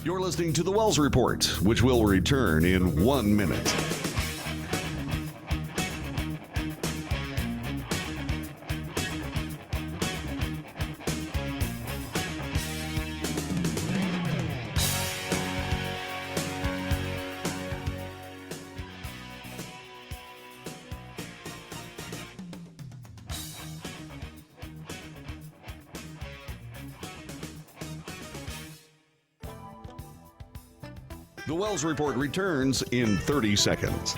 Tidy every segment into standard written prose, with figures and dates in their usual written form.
You're listening to The Wells Report, which will return in 1 minute. The Wells Report returns in 30 seconds.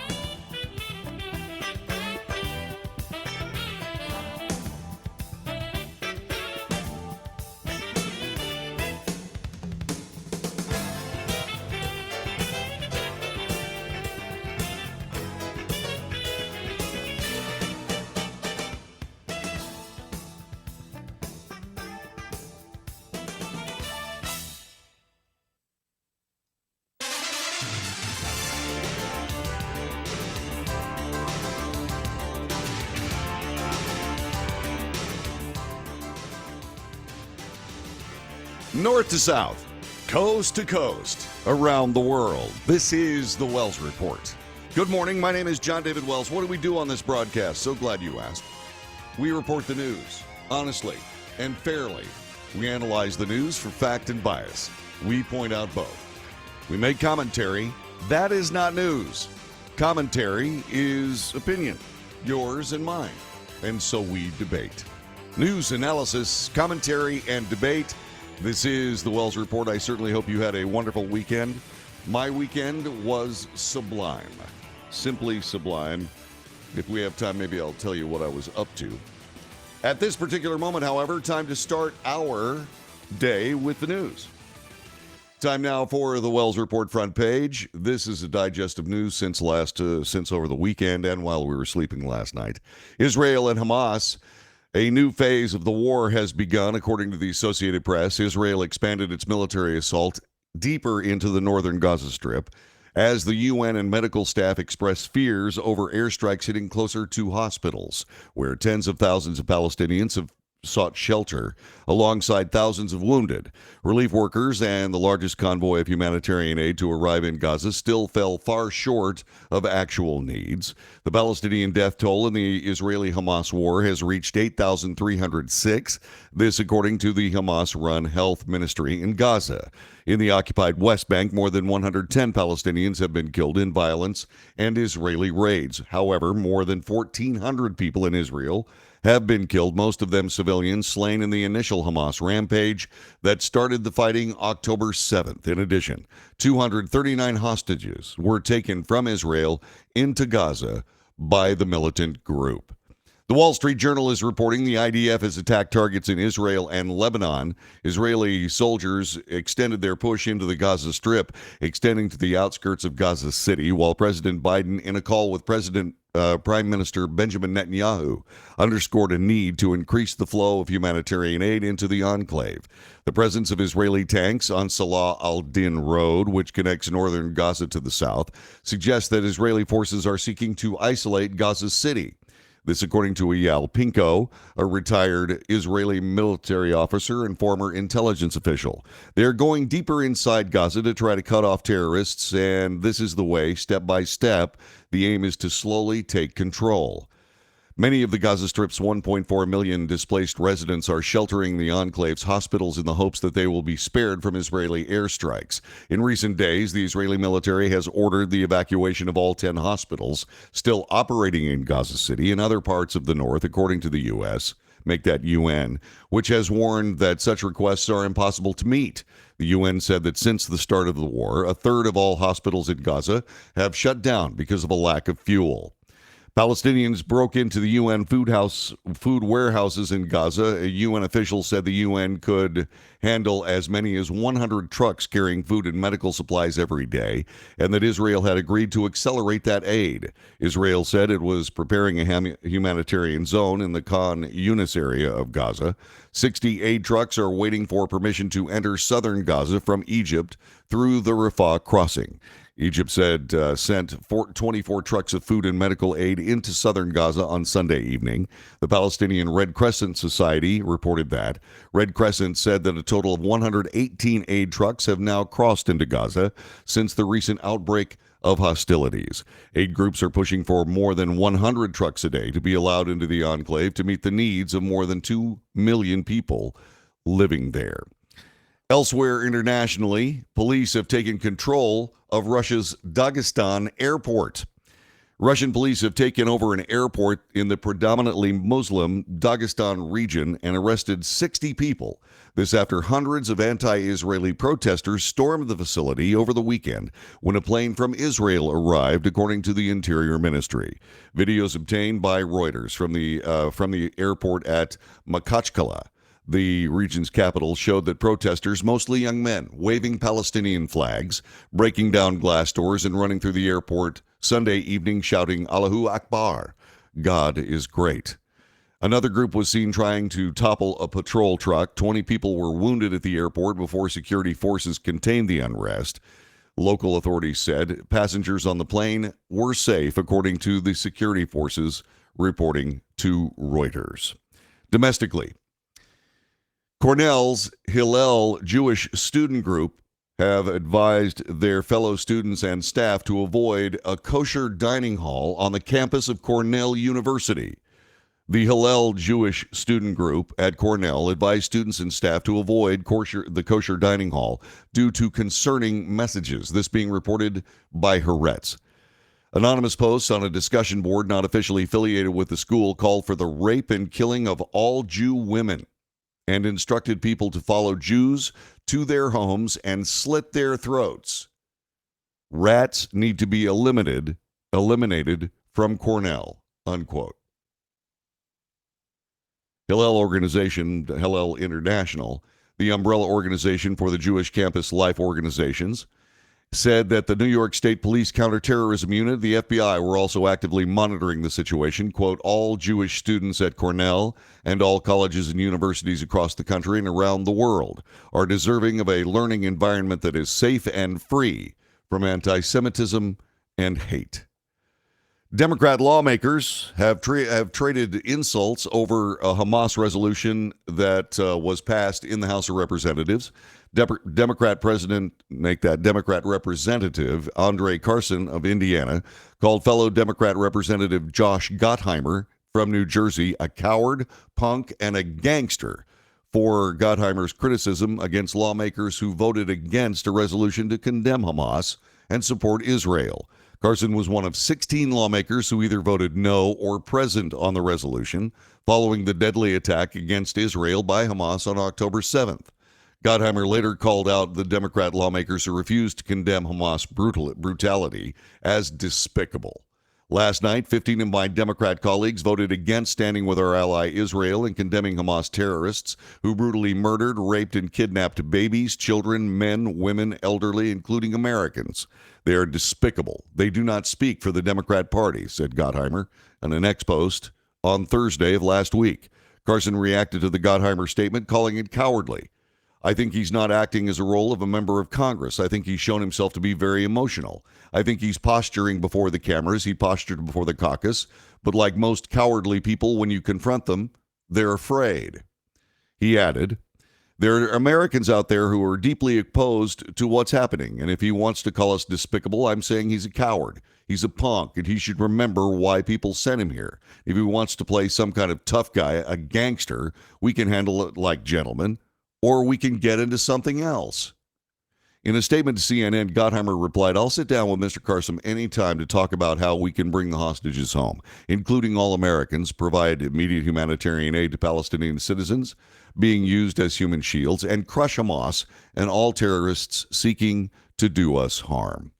North to south, coast to coast, around the world. This is the Wells Report. Good morning. My name is John David Wells. What do we do on this broadcast? So glad you asked. We report the news honestly and fairly. We analyze the news for fact and bias. We point out both. We make commentary. That is not news. Commentary is opinion, yours and mine. And so we debate. News, analysis, commentary, and debate. This is the Wells Report. I certainly hope you had a wonderful weekend. My weekend was sublime. Simply sublime. If we have time, maybe I'll tell you what I was up to. At this particular moment, however, time to start our day with the news. Time now for the Wells Report front page. This is a digest of news since over the weekend and while we were sleeping last night. Israel and Hamas. A new phase of the war has begun, according to the Associated Press. Israel expanded its military assault deeper into the northern Gaza Strip as the UN and medical staff express fears over airstrikes hitting closer to hospitals, where tens of thousands of Palestinians have sought shelter, alongside thousands of wounded. Relief workers and the largest convoy of humanitarian aid to arrive in Gaza still fell far short of actual needs. The Palestinian death toll in the Israeli-Hamas war has reached 8,306, this according to the Hamas-run health ministry in Gaza. In the occupied West Bank, more than 110 Palestinians have been killed in violence and Israeli raids. However, more than 1,400 people in Israel have been killed, most of them civilians, slain in the initial Hamas rampage that started the fighting October 7th. In addition, 239 hostages were taken from Israel into Gaza by the militant group. The Wall Street Journal is reporting the IDF has attacked targets in Israel and Lebanon. Israeli soldiers extended their push into the Gaza Strip, extending to the outskirts of Gaza City, while President Biden, in a call with Prime Minister Benjamin Netanyahu, underscored a need to increase the flow of humanitarian aid into the enclave. The presence of Israeli tanks on Salah al-Din Road, which connects northern Gaza to the south, suggests that Israeli forces are seeking to isolate Gaza City. This according to Eyal Pinko, a retired Israeli military officer and former intelligence official. They're going deeper inside Gaza to try to cut off terrorists, and this is the way, step by step. The aim is to slowly take control. Many of the Gaza Strip's 1.4 million displaced residents are sheltering the enclave's hospitals in the hopes that they will be spared from Israeli airstrikes. In recent days, the Israeli military has ordered the evacuation of all 10 hospitals still operating in Gaza City and other parts of the north, according to the U.S. Make that UN, which has warned that such requests are impossible to meet. The UN said that since the start of the war, a third of all hospitals in Gaza have shut down because of a lack of fuel. Palestinians broke into the UN food warehouses in Gaza. A UN official said the UN could handle as many as 100 trucks carrying food and medical supplies every day, and that Israel had agreed to accelerate that aid. Israel said it was preparing a humanitarian zone in the Khan Yunis area of Gaza. 60 aid trucks are waiting for permission to enter southern Gaza from Egypt through the Rafah crossing. Egypt said sent 24 trucks of food and medical aid into southern Gaza on Sunday evening. The Palestinian Red Crescent Society reported that. Red Crescent said that a total of 118 aid trucks have now crossed into Gaza since the recent outbreak of hostilities. Aid groups are pushing for more than 100 trucks a day to be allowed into the enclave to meet the needs of more than 2 million people living there. Elsewhere internationally, police have taken control of Russia's Dagestan airport. Russian police have taken over an airport in the predominantly Muslim Dagestan region and arrested 60 people. This after hundreds of anti-Israeli protesters stormed the facility over the weekend when a plane from Israel arrived, according to the Interior Ministry. Videos obtained by Reuters from the airport at Makhachkala, the region's capital, showed that protesters, mostly young men, waving Palestinian flags, breaking down glass doors, and running through the airport Sunday evening shouting, Allahu Akbar, God is great. Another group was seen trying to topple a patrol truck. 20 people were wounded at the airport before security forces contained the unrest. Local authorities said passengers on the plane were safe, according to the security forces reporting to Reuters. Domestically, Cornell's Hillel Jewish student group have advised their fellow students and staff to avoid a kosher dining hall on the campus of Cornell University. The Hillel Jewish student group at Cornell advised students and staff to avoid the kosher dining hall due to concerning messages, this being reported by Haaretz. Anonymous posts on a discussion board not officially affiliated with the school called for the rape and killing of all Jew women and instructed people to follow Jews to their homes and slit their throats. Rats need to be eliminated from Cornell, unquote. Hillel Organization, Hillel International, the umbrella organization for the Jewish campus life organizations, said that the New York State Police Counterterrorism Unit, the FBI, were also actively monitoring the situation. Quote, all Jewish students at Cornell and all colleges and universities across the country and around the world are deserving of a learning environment that is safe and free from anti-Semitism and hate. Democrat lawmakers have traded insults over a Hamas resolution that was passed in the House of Representatives. Democrat Representative Andre Carson of Indiana called fellow Democrat Representative Josh Gottheimer from New Jersey a coward, punk, and a gangster for Gottheimer's criticism against lawmakers who voted against a resolution to condemn Hamas and support Israel. Carson was one of 16 lawmakers who either voted no or present on the resolution following the deadly attack against Israel by Hamas on October 7th. Gottheimer later called out the Democrat lawmakers who refused to condemn Hamas brutality as despicable. Last night, 15 of my Democrat colleagues voted against standing with our ally Israel and condemning Hamas terrorists who brutally murdered, raped, and kidnapped babies, children, men, women, elderly, including Americans. They are despicable. They do not speak for the Democrat Party, said Gottheimer in an X post on Thursday of last week. Carson reacted to the Gottheimer statement, calling it cowardly. I think he's not acting as a role of a member of Congress. I think he's shown himself to be very emotional. I think he's posturing before the cameras. He postured before the caucus. But like most cowardly people, when you confront them, they're afraid. He added, there are Americans out there who are deeply opposed to what's happening. And if he wants to call us despicable, I'm saying he's a coward. He's a punk, and he should remember why people sent him here. If he wants to play some kind of tough guy, a gangster, we can handle it like gentlemen. Or we can get into something else. In a statement to CNN, Gottheimer replied, I'll sit down with Mr. Carson anytime to talk about how we can bring the hostages home, including all Americans, provide immediate humanitarian aid to Palestinian citizens being used as human shields, and crush Hamas and all terrorists seeking to do us harm.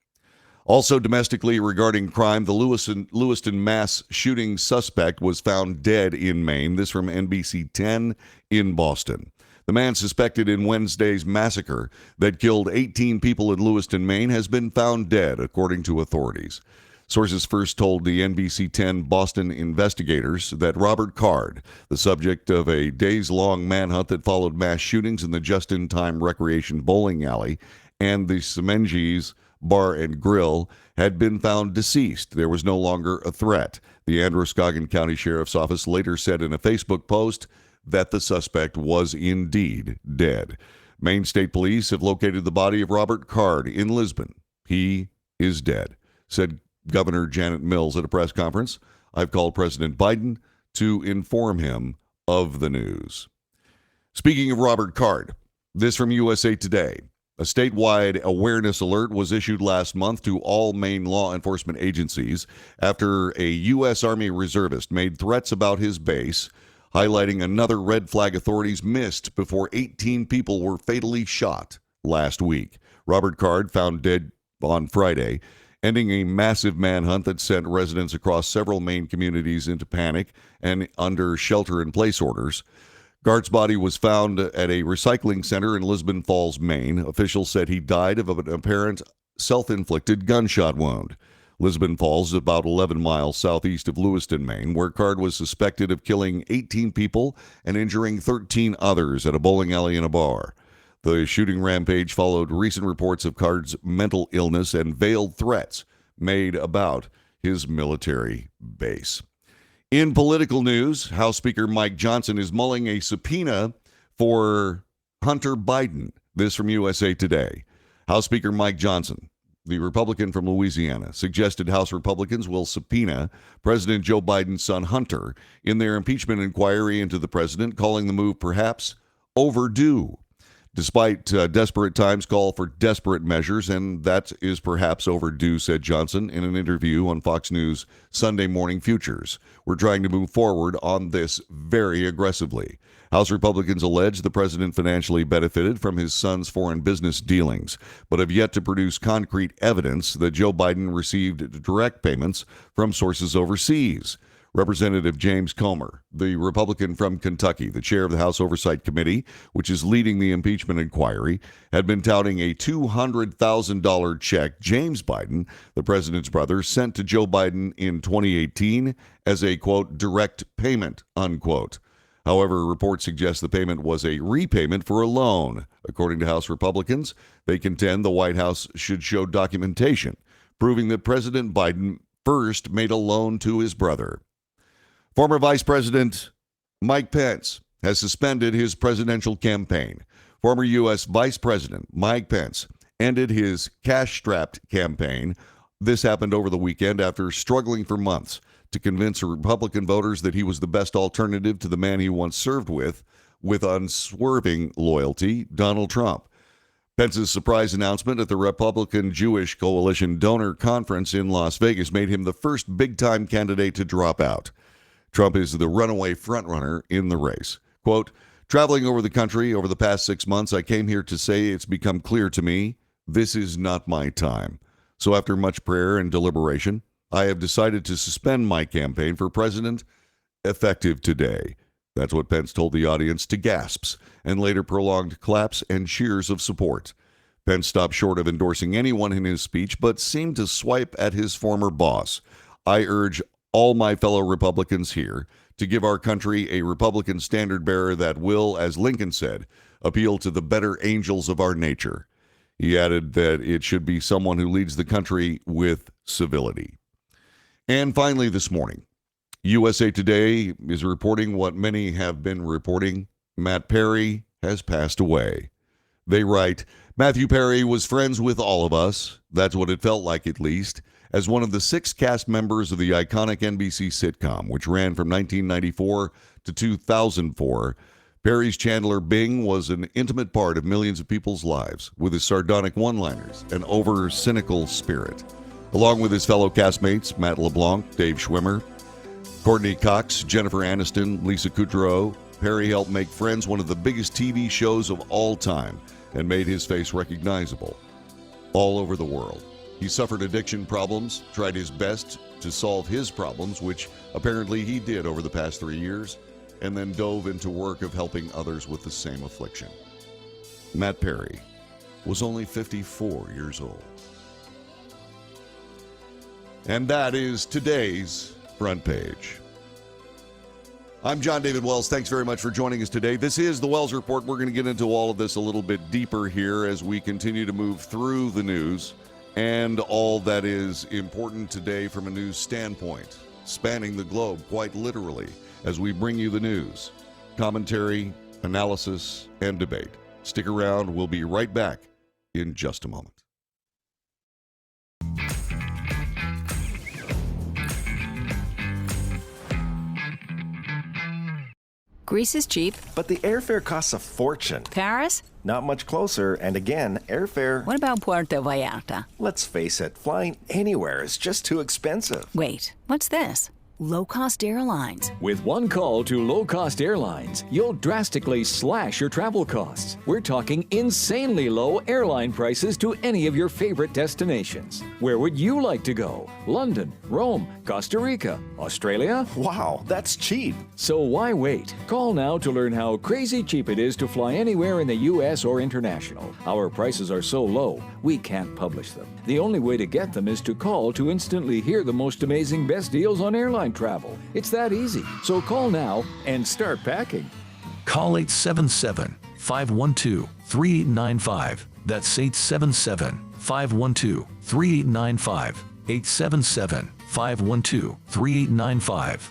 Also domestically regarding crime, the Lewiston mass shooting suspect was found dead in Maine. This from NBC 10 in Boston. The man suspected in Wednesday's massacre that killed 18 people in Lewiston, Maine, has been found dead, according to authorities. Sources first told the NBC 10 Boston investigators that Robert Card, the subject of a days-long manhunt that followed mass shootings in the Just-in-Time Recreation Bowling Alley and the Semenges Bar and Grill had been found deceased. There was no longer a threat. The Androscoggin County Sheriff's Office later said in a Facebook post that the suspect was indeed dead. Maine State Police have located the body of Robert Card in Lisbon. He is dead, said Governor Janet Mills at a press conference. I've called President Biden to inform him of the news. Speaking of Robert Card, this from USA Today. A statewide awareness alert was issued last month to all Maine law enforcement agencies after a U.S. Army reservist made threats about his base, highlighting another red flag authorities missed before 18 people were fatally shot last week. Robert Card found dead on Friday, ending a massive manhunt that sent residents across several Maine communities into panic and under shelter-in-place orders. Card's body was found at a recycling center in Lisbon Falls, Maine. Officials said he died of an apparent self-inflicted gunshot wound. Lisbon Falls is about 11 miles southeast of Lewiston, Maine, where Card was suspected of killing 18 people and injuring 13 others at a bowling alley and a bar. The shooting rampage followed recent reports of Card's mental illness and veiled threats made about his military base. In political news, House Speaker Mike Johnson is mulling a subpoena for Hunter Biden. This from USA Today. House Speaker Mike Johnson, the Republican from Louisiana, suggested House Republicans will subpoena President Joe Biden's son Hunter in their impeachment inquiry into the president, calling the move perhaps overdue. Despite desperate times call for desperate measures, and that is perhaps overdue, said Johnson in an interview on Fox News Sunday Morning Futures. We're trying to move forward on this very aggressively. House Republicans allege the president financially benefited from his son's foreign business dealings, but have yet to produce concrete evidence that Joe Biden received direct payments from sources overseas. Representative James Comer, the Republican from Kentucky, the chair of the House Oversight Committee, which is leading the impeachment inquiry, had been touting a $200,000 check James Biden, the president's brother, sent to Joe Biden in 2018 as a, quote, direct payment, unquote. However, reports suggest the payment was a repayment for a loan. According to House Republicans, they contend the White House should show documentation proving that President Biden first made a loan to his brother. Former Vice President Mike Pence has suspended his presidential campaign. Former U.S. Vice President Mike Pence ended his cash-strapped campaign. This happened over the weekend after struggling for months to convince Republican voters that he was the best alternative to the man he once served with unswerving loyalty, Donald Trump. Pence's surprise announcement at the Republican Jewish Coalition Donor Conference in Las Vegas made him the first big-time candidate to drop out. Trump is the runaway frontrunner in the race. Quote, traveling over the country over the past 6 months, I came here to say it's become clear to me this is not my time. So after much prayer and deliberation, I have decided to suspend my campaign for president effective today. That's what Pence told the audience to gasps and later prolonged claps and cheers of support. Pence stopped short of endorsing anyone in his speech, but seemed to swipe at his former boss. I urge all my fellow Republicans here to give our country a Republican standard bearer that will, as Lincoln said, appeal to the better angels of our nature. He added that it should be someone who leads the country with civility. And finally this morning, USA Today is reporting what many have been reporting. Matt Perry has passed away. They write, Matthew Perry was friends with all of us. That's what it felt like, at least. As one of the 6 cast members of the iconic NBC sitcom, which ran from 1994 to 2004, Perry's Chandler Bing was an intimate part of millions of people's lives with his sardonic one-liners and over-cynical spirit. Along with his fellow castmates, Matt LeBlanc, Dave Schwimmer, Courtney Cox, Jennifer Aniston, Lisa Kudrow, Perry helped make Friends one of the biggest TV shows of all time and made his face recognizable all over the world. He suffered addiction problems, tried his best to solve his problems, which apparently he did over the past 3 years, and then dove into work of helping others with the same affliction. Matt Perry was only 54 years old. And that is today's front page. I'm John David Wells. Thanks very much for joining us today. This is the Wells Report. We're going to get into all of this a little bit deeper here as we continue to move through the news and all that is important today from a news standpoint, spanning the globe quite literally, as we bring you the news, commentary, analysis, and debate. Stick around. We'll be right back in just a moment. Greece is cheap. But the airfare costs a fortune. Paris? Not much closer, and again, airfare... What about Puerto Vallarta? Let's face it, flying anywhere is just too expensive. Wait, what's this? Low-cost airlines. With one call to low-cost airlines, you'll drastically slash your travel costs. We're talking insanely low airline prices to any of your favorite destinations. Where would you like to go? London, Rome, Costa Rica, Australia? Wow, that's cheap. So why wait? Call now to learn how crazy cheap it is to fly anywhere in the U.S. or international. Our prices are so low, we can't publish them. The only way to get them is to call to instantly hear the most amazing best deals on airline travel. It's that easy. So call now and start packing. Call 877-512-3895. That's 877-512-3895. 877-512-3895.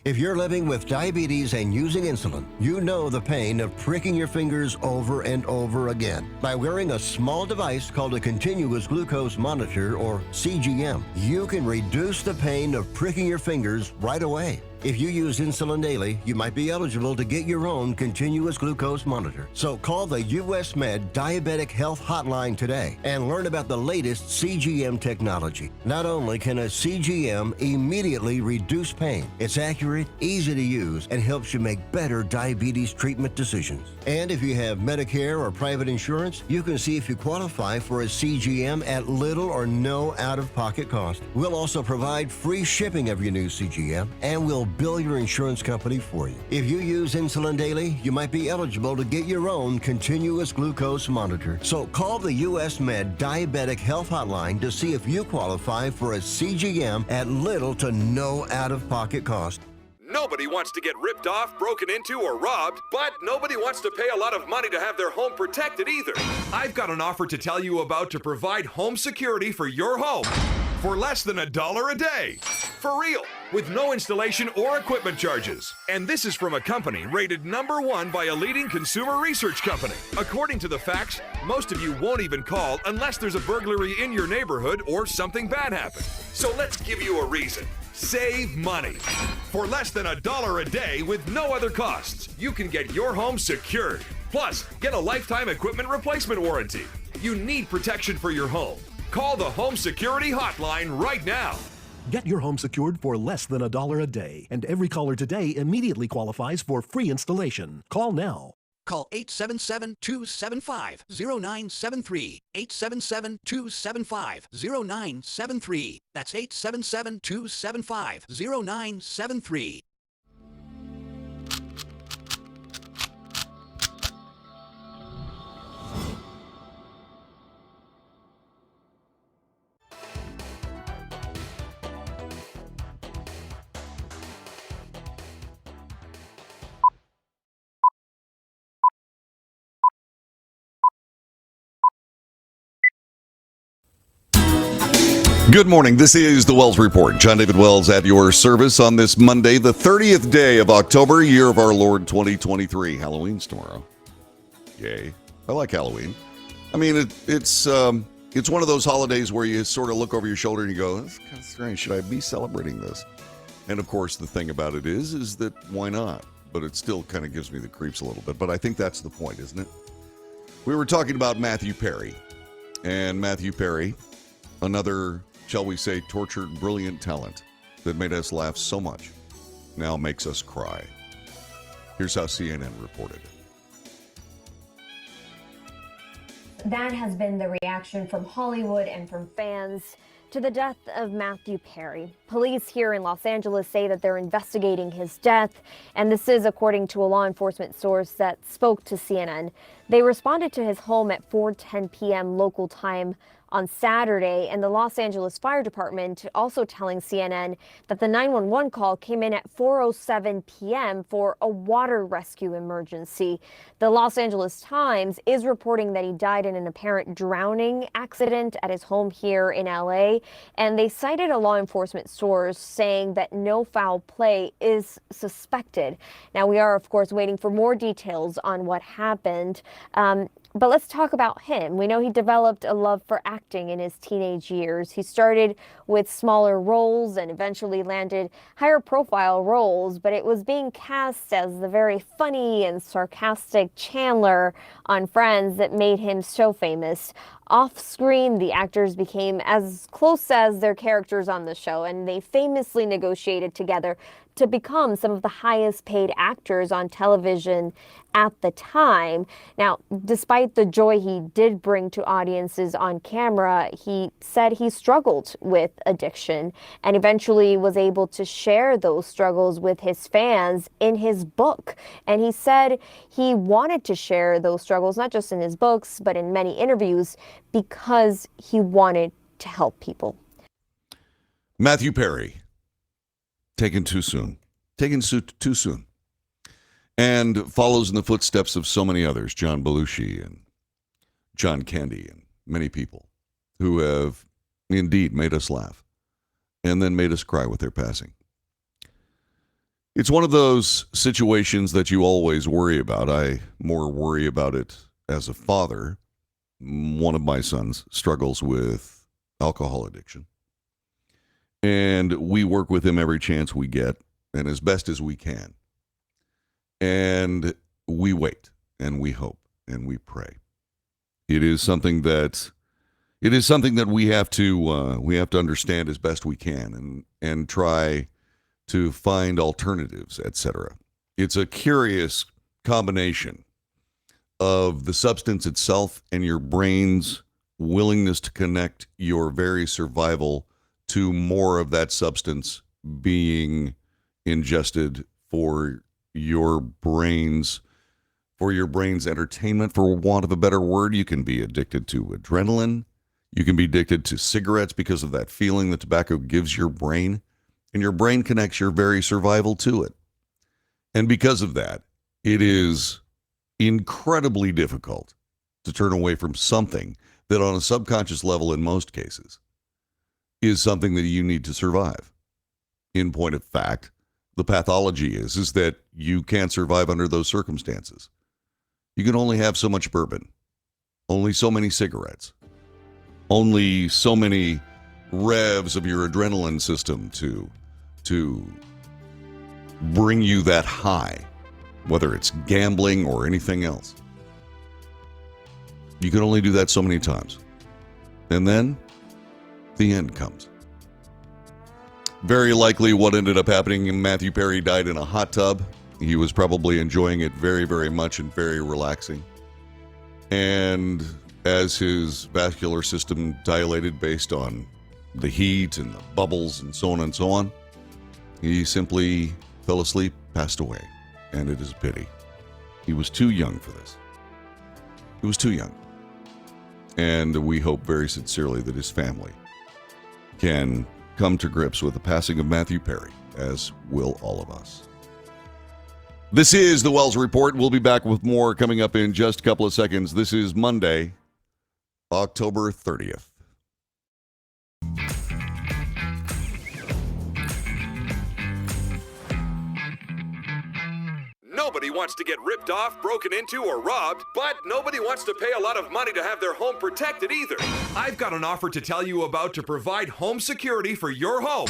If you're living with diabetes and using insulin, you know the pain of pricking your fingers over and over again. By wearing a small device called a continuous glucose monitor, or CGM, you can reduce the pain of pricking your fingers right away. If you use insulin daily, you might be eligible to get your own continuous glucose monitor. So call the US Med Diabetic Health Hotline today and learn about the latest CGM technology. Not only can a CGM immediately reduce pain, it's accurate, easy to use, and helps you make better diabetes treatment decisions. And if you have Medicare or private insurance, you can see if you qualify for a CGM at little or no out-of-pocket cost. We'll also provide free shipping of your new CGM, and we'll bill your insurance company for you. If you use insulin daily, you might be eligible to get your own continuous glucose monitor. So call the US Med Diabetic Health Hotline to see if you qualify for a CGM at little to no out-of-pocket cost. Nobody wants to get ripped off, broken into, or robbed, but nobody wants to pay a lot of money to have their home protected either. I've got an offer to tell you about to provide home security for your home for less than $1 a day. For real, with no installation or equipment charges. And this is from a company rated #1 by a leading consumer research company. According to the facts, most of you won't even call unless there's a burglary in your neighborhood or something bad happened. So let's give you a reason. Save money. For less than $1 a day with no other costs, you can get your home secured. Plus, get a lifetime equipment replacement warranty. You need protection for your home. Call the Home Security Hotline right now. Get your home secured for less than $1 a day, and every caller today immediately qualifies for free installation. Call now. Call 877-275-0973. 877-275-0973. That's 877-275-0973. Good morning. This is the Wells Report. John David Wells at your service on this Monday, the 30th day of October, year of our Lord 2023. Halloween's tomorrow. Yay. I like Halloween. I mean, it's one of those holidays where you sort of look over your shoulder and you go, that's kind of strange. Should I be celebrating this? And of course, the thing about it is that why not? But it still kind of gives me the creeps a little bit. But I think that's the point, isn't it? We were talking about Matthew Perry. And Matthew Perry, another, shall we say, tortured, brilliant talent that made us laugh so much, now makes us cry. Here's how CNN reported it. That has been the reaction from Hollywood and from fans to the death of Matthew Perry. Police here in Los Angeles say that they're investigating his death, and this is according to a law enforcement source that spoke to CNN. They responded to his home at 4:10 p.m. local time on Saturday, and the Los Angeles Fire Department also telling CNN that the 911 call came in at 4:07 p.m. for a water rescue emergency. The Los Angeles Times is reporting that he died in an apparent drowning accident at his home here in LA, and they cited a law enforcement source saying that no foul play is suspected. Now, we are, of course, waiting for more details on what happened. But let's talk about him. We know he developed a love for acting in his teenage years. He started with smaller roles and eventually landed higher profile roles, but it was being cast as the very funny and sarcastic Chandler on Friends that made him so famous. Off screen, the actors became as close as their characters on the show, and they famously negotiated together to become some of the highest paid actors on television at the time. Now, despite the joy he did bring to audiences on camera, he said he struggled with addiction and eventually was able to share those struggles with his fans in his book. And he said he wanted to share those struggles, not just in his books, but in many interviews, because he wanted to help people. Matthew Perry, taken too soon. Too soon. And follows in the footsteps of so many others, John Belushi and John Candy and many people who have indeed made us laugh and then made us cry with their passing. It's one of those situations that you always worry about. I more worry about it as a father. One of my sons struggles with alcohol addiction. And we work with him every chance we get and as best as we can. And we wait and we hope and we pray. It is something that we have to understand as best we can and try to find alternatives, etc. It's a curious combination of the substance itself and your brain's willingness to connect your very survival to more of that substance being ingested for your brain's entertainment, for want of a better word. You can be addicted to adrenaline. You can be addicted to cigarettes because of that feeling that tobacco gives your brain, and your brain connects your very survival to it. And because of that, it is incredibly difficult to turn away from something that on a subconscious level in most cases is something that you need to survive. In point of fact, the pathology is that you can't survive under those circumstances. You can only have so much bourbon, only so many cigarettes, only so many revs of your adrenaline system to bring you that high, whether it's gambling or anything else. You can only do that so many times. And then the end comes. Very likely what ended up happening, Matthew Perry died in a hot tub. He was probably enjoying it very, very much and very relaxing. And as his vascular system dilated based on the heat and the bubbles and so on, he simply fell asleep, passed away. And it is a pity. He was too young for this. He was too young. And we hope very sincerely that his family can come to grips with the passing of Matthew Perry, as will all of us. This is the Wells Report. We'll be back with more coming up in just a couple of seconds. This is Monday, October 30th. Nobody wants to get ripped off, broken into, or robbed, but nobody wants to pay a lot of money to have their home protected either. I've got an offer to tell you about to provide home security for your home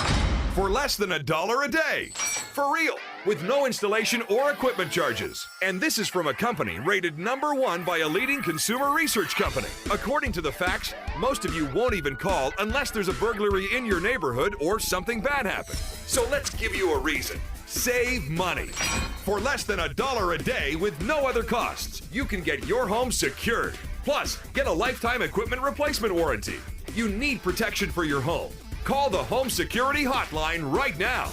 for less than $1 a day. For real, with no installation or equipment charges. And this is from a company rated #1 by a leading consumer research company. According to the facts, most of you won't even call unless there's a burglary in your neighborhood or something bad happened. So let's give you a reason. Save money. For less than $1 a day with no other costs, you can get your home secured. Plus, get a lifetime equipment replacement warranty. You need protection for your home. Call the Home Security Hotline right now.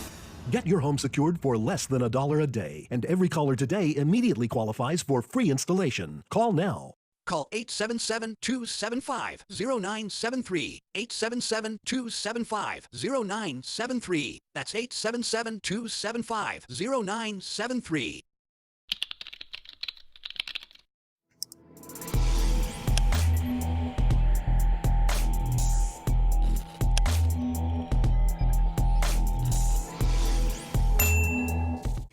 Get your home secured for less than $1 a day, and every caller today immediately qualifies for free installation. Call now. Call 877-275-0973. 877-275-0973. That's 877-275-0973.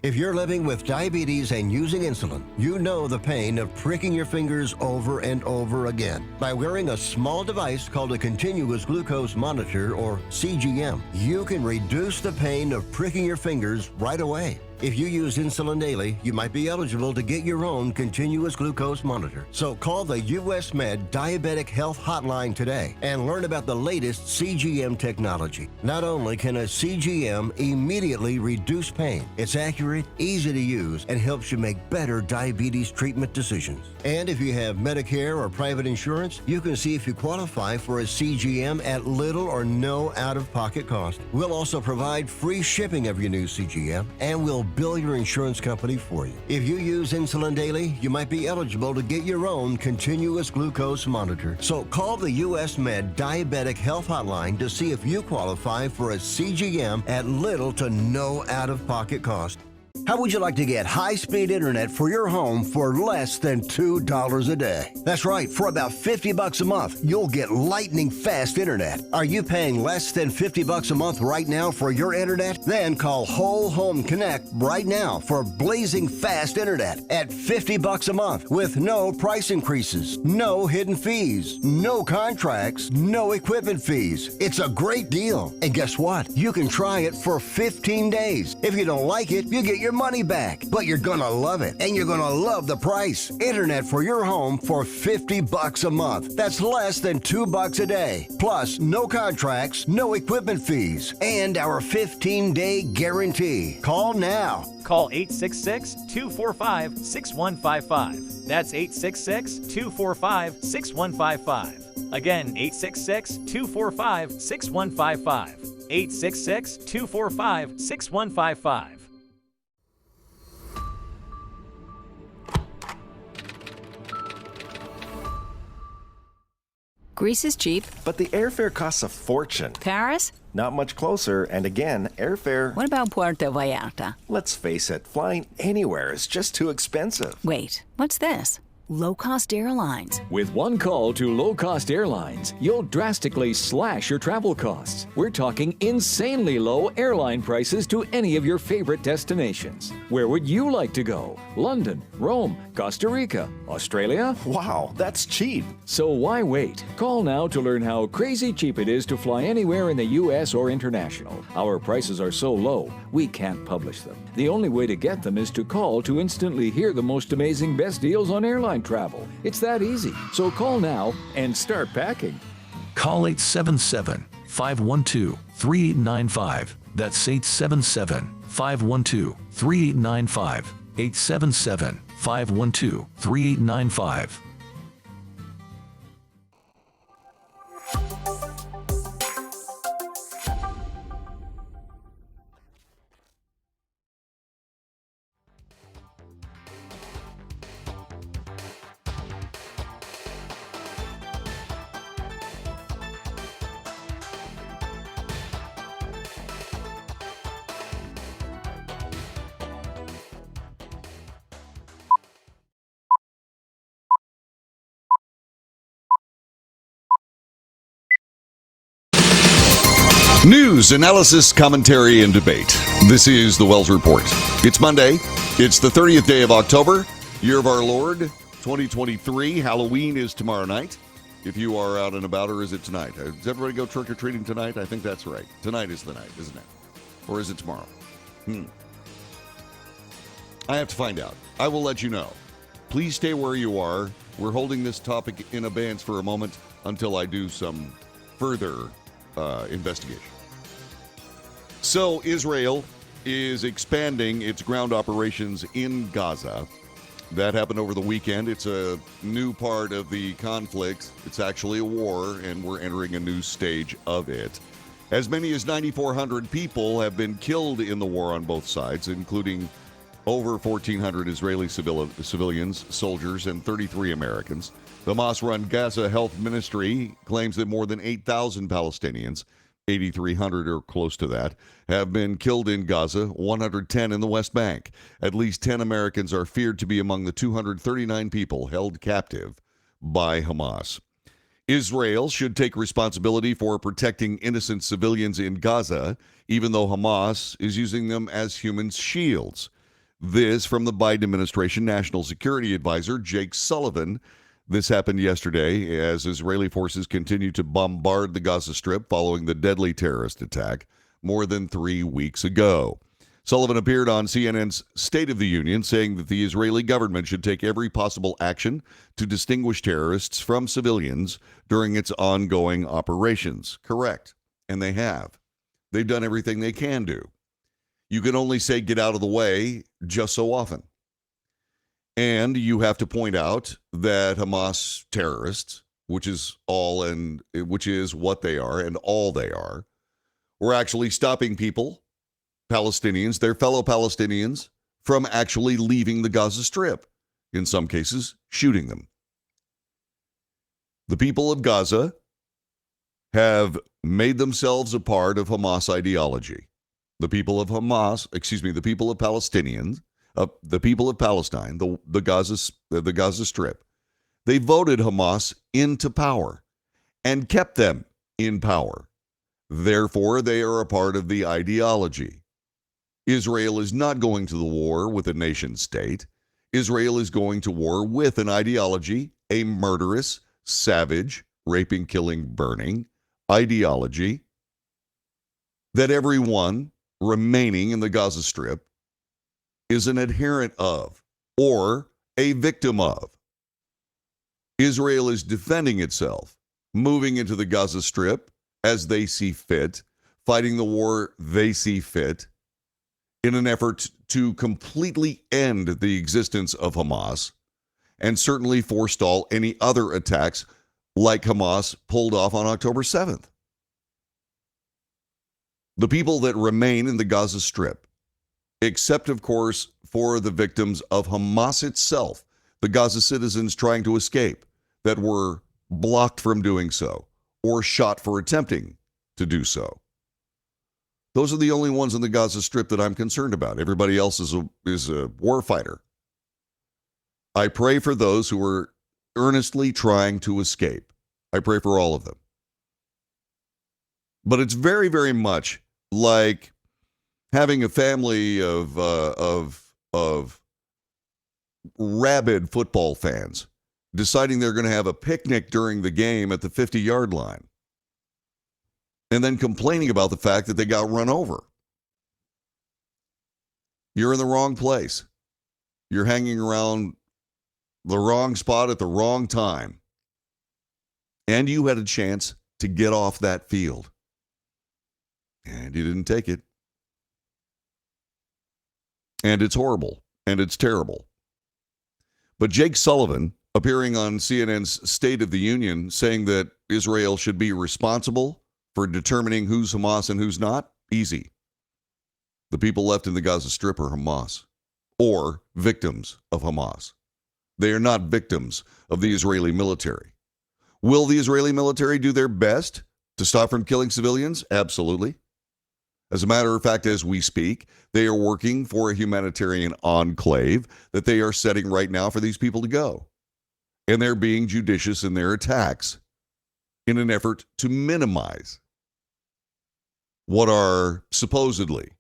If you're living with diabetes and using insulin, you know the pain of pricking your fingers over and over again. By wearing a small device called a continuous glucose monitor, or CGM, you can reduce the pain of pricking your fingers right away. If you use insulin daily, you might be eligible to get your own continuous glucose monitor. So call the US Med Diabetic Health Hotline today and learn about the latest CGM technology. Not only can a CGM immediately reduce pain, it's accurate, easy to use, and helps you make better diabetes treatment decisions. And if you have Medicare or private insurance, you can see if you qualify for a CGM at little or no out-of-pocket cost. We'll also provide free shipping of your new CGM, and we'll bill your insurance company for you. If you use insulin daily, you might be eligible to get your own continuous glucose monitor. So call the US Med Diabetic Health Hotline to see if you qualify for a CGM at little to no out-of-pocket cost. How would you like to get high-speed internet for your home for less than $2 a day? That's right, for about $50 a month, you'll get lightning-fast internet. Are you paying less than $50 a month right now for your internet? Then call Whole Home Connect right now for blazing fast internet at $50 a month with no price increases, no hidden fees, no contracts, no equipment fees. It's a great deal. And guess what? You can try it for 15 days. If you don't like it, you get your money back, but you're gonna love it, and you're gonna love the price. Internet for your home for $50 a month. That's less than $2 a day. Plus, no contracts, no equipment fees, and our 15-day guarantee. Call now. Call 866-245-6155. That's 866-245-6155. Again, 866-245-6155. 866-245-6155. Greece is cheap. But the airfare costs a fortune. Paris? Not much closer, and again, airfare... What about Puerto Vallarta? Let's face it, flying anywhere is just too expensive. Wait, what's this? Low-cost airlines. With one call to low-cost airlines, you'll drastically slash your travel costs. We're talking insanely low airline prices to any of your favorite destinations. Where would you like to go? London, Rome, Costa Rica, Australia? Wow, that's cheap. So why wait? Call now to learn how crazy cheap it is to fly anywhere in the U.S. or international. Our prices are so low, we can't publish them. The only way to get them is to call to instantly hear the most amazing best deals on airline travel. It's that easy. So call now and start packing. Call 877-512-3895. That's 877-512-3895. 877-512-3895. News, analysis, commentary, and debate. This is the Wells Report. It's Monday. It's the 30th day of October, year of our Lord, 2023. Halloween is tomorrow night. If you are out and about, or is it tonight? Does everybody go trick-or-treating tonight? I think that's right. Tonight is the night, isn't it? Or is it tomorrow? I have to find out. I will let you know. Please stay where you are. We're holding this topic in abeyance for a moment until I do some further investigation. So Israel is expanding its ground operations in Gaza. That happened over the weekend. It's a new part of the conflict. It's actually a war, and we're entering a new stage of it. As many as 9,400 people have been killed in the war on both sides, including over 1,400 Israeli civilians, soldiers, and 33 Americans. The Hamas-run Gaza Health Ministry claims that more than 8,000 Palestinians, 8,300 or close to that, have been killed in Gaza, 110 in the West Bank. At least 10 Americans are feared to be among the 239 people held captive by Hamas. Israel should take responsibility for protecting innocent civilians in Gaza, even though Hamas is using them as human shields. This from the Biden administration National Security Advisor Jake Sullivan. This happened yesterday as Israeli forces continue to bombard the Gaza Strip following the deadly terrorist attack more than 3 weeks ago. Sullivan appeared on CNN's State of the Union saying that the Israeli government should take every possible action to distinguish terrorists from civilians during its ongoing operations. Correct. And they have. They've done everything they can do. You can only say get out of the way just so often. And you have to point out that Hamas terrorists, which is what they are and all they are, were actually stopping people, Palestinians, their fellow Palestinians, from actually leaving the Gaza Strip. In some cases, shooting them. The people of Gaza have made themselves a part of Hamas ideology. The people of the people of Palestinians, the people of Palestine, the Gaza Strip, they voted Hamas into power and kept them in power. Therefore, they are a part of the ideology. Israel is not going to the war with a nation state. Israel is going to war with an ideology, a murderous, savage, raping, killing, burning ideology that everyone remaining in the Gaza Strip is an adherent of or a victim of. Israel is defending itself, moving into the Gaza Strip as they see fit, fighting the war they see fit, in an effort to completely end the existence of Hamas and certainly forestall any other attacks like Hamas pulled off on October 7th. The people that remain in the Gaza Strip, except, of course, for the victims of Hamas itself, the Gaza citizens trying to escape that were blocked from doing so or shot for attempting to do so. Those are the only ones in the Gaza Strip that I'm concerned about. Everybody else is a war fighter. I pray for those who are earnestly trying to escape. I pray for all of them. But it's very, very much like having a family of rabid football fans deciding they're going to have a picnic during the game at the 50-yard line and then complaining about the fact that they got run over. You're in the wrong place. You're hanging around the wrong spot at the wrong time. And you had a chance to get off that field. And you didn't take it. And it's horrible. And it's terrible. But Jake Sullivan, appearing on CNN's State of the Union, saying that Israel should be responsible for determining who's Hamas and who's not, easy. The people left in the Gaza Strip are Hamas, or victims of Hamas. They are not victims of the Israeli military. Will the Israeli military do their best to stop from killing civilians? Absolutely. As a matter of fact, as we speak, they are working for a humanitarian enclave that they are setting right now for these people to go. And they're being judicious in their attacks in an effort to minimize what are supposedly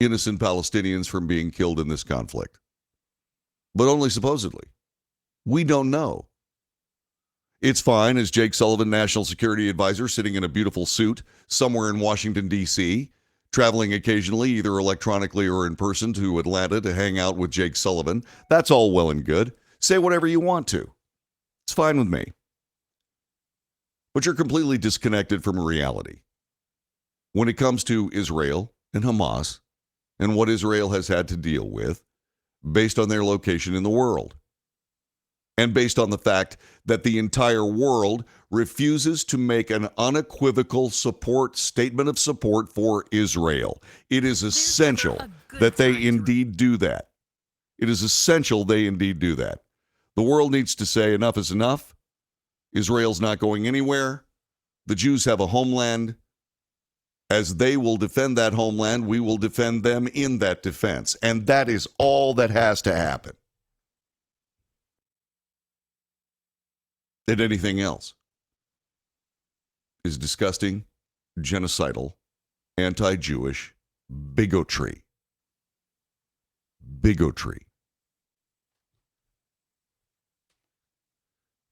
innocent Palestinians from being killed in this conflict. But only supposedly. We don't know. It's fine as Jake Sullivan, National Security Advisor, sitting in a beautiful suit somewhere in Washington, D.C., traveling occasionally, either electronically or in person, to Atlanta to hang out with Jake Sullivan. That's all well and good. Say whatever you want to. It's fine with me. But you're completely disconnected from reality. When it comes to Israel and Hamas and what Israel has had to deal with, based on their location in the world. And based on the fact that the entire world refuses to make an unequivocal statement of support for Israel. It is essential that they indeed do that. It is essential they indeed do that. The world needs to say enough is enough. Israel's not going anywhere. The Jews have a homeland. As they will defend that homeland, we will defend them in that defense. And that is all that has to happen. And anything else is disgusting, genocidal, anti-Jewish bigotry. Bigotry.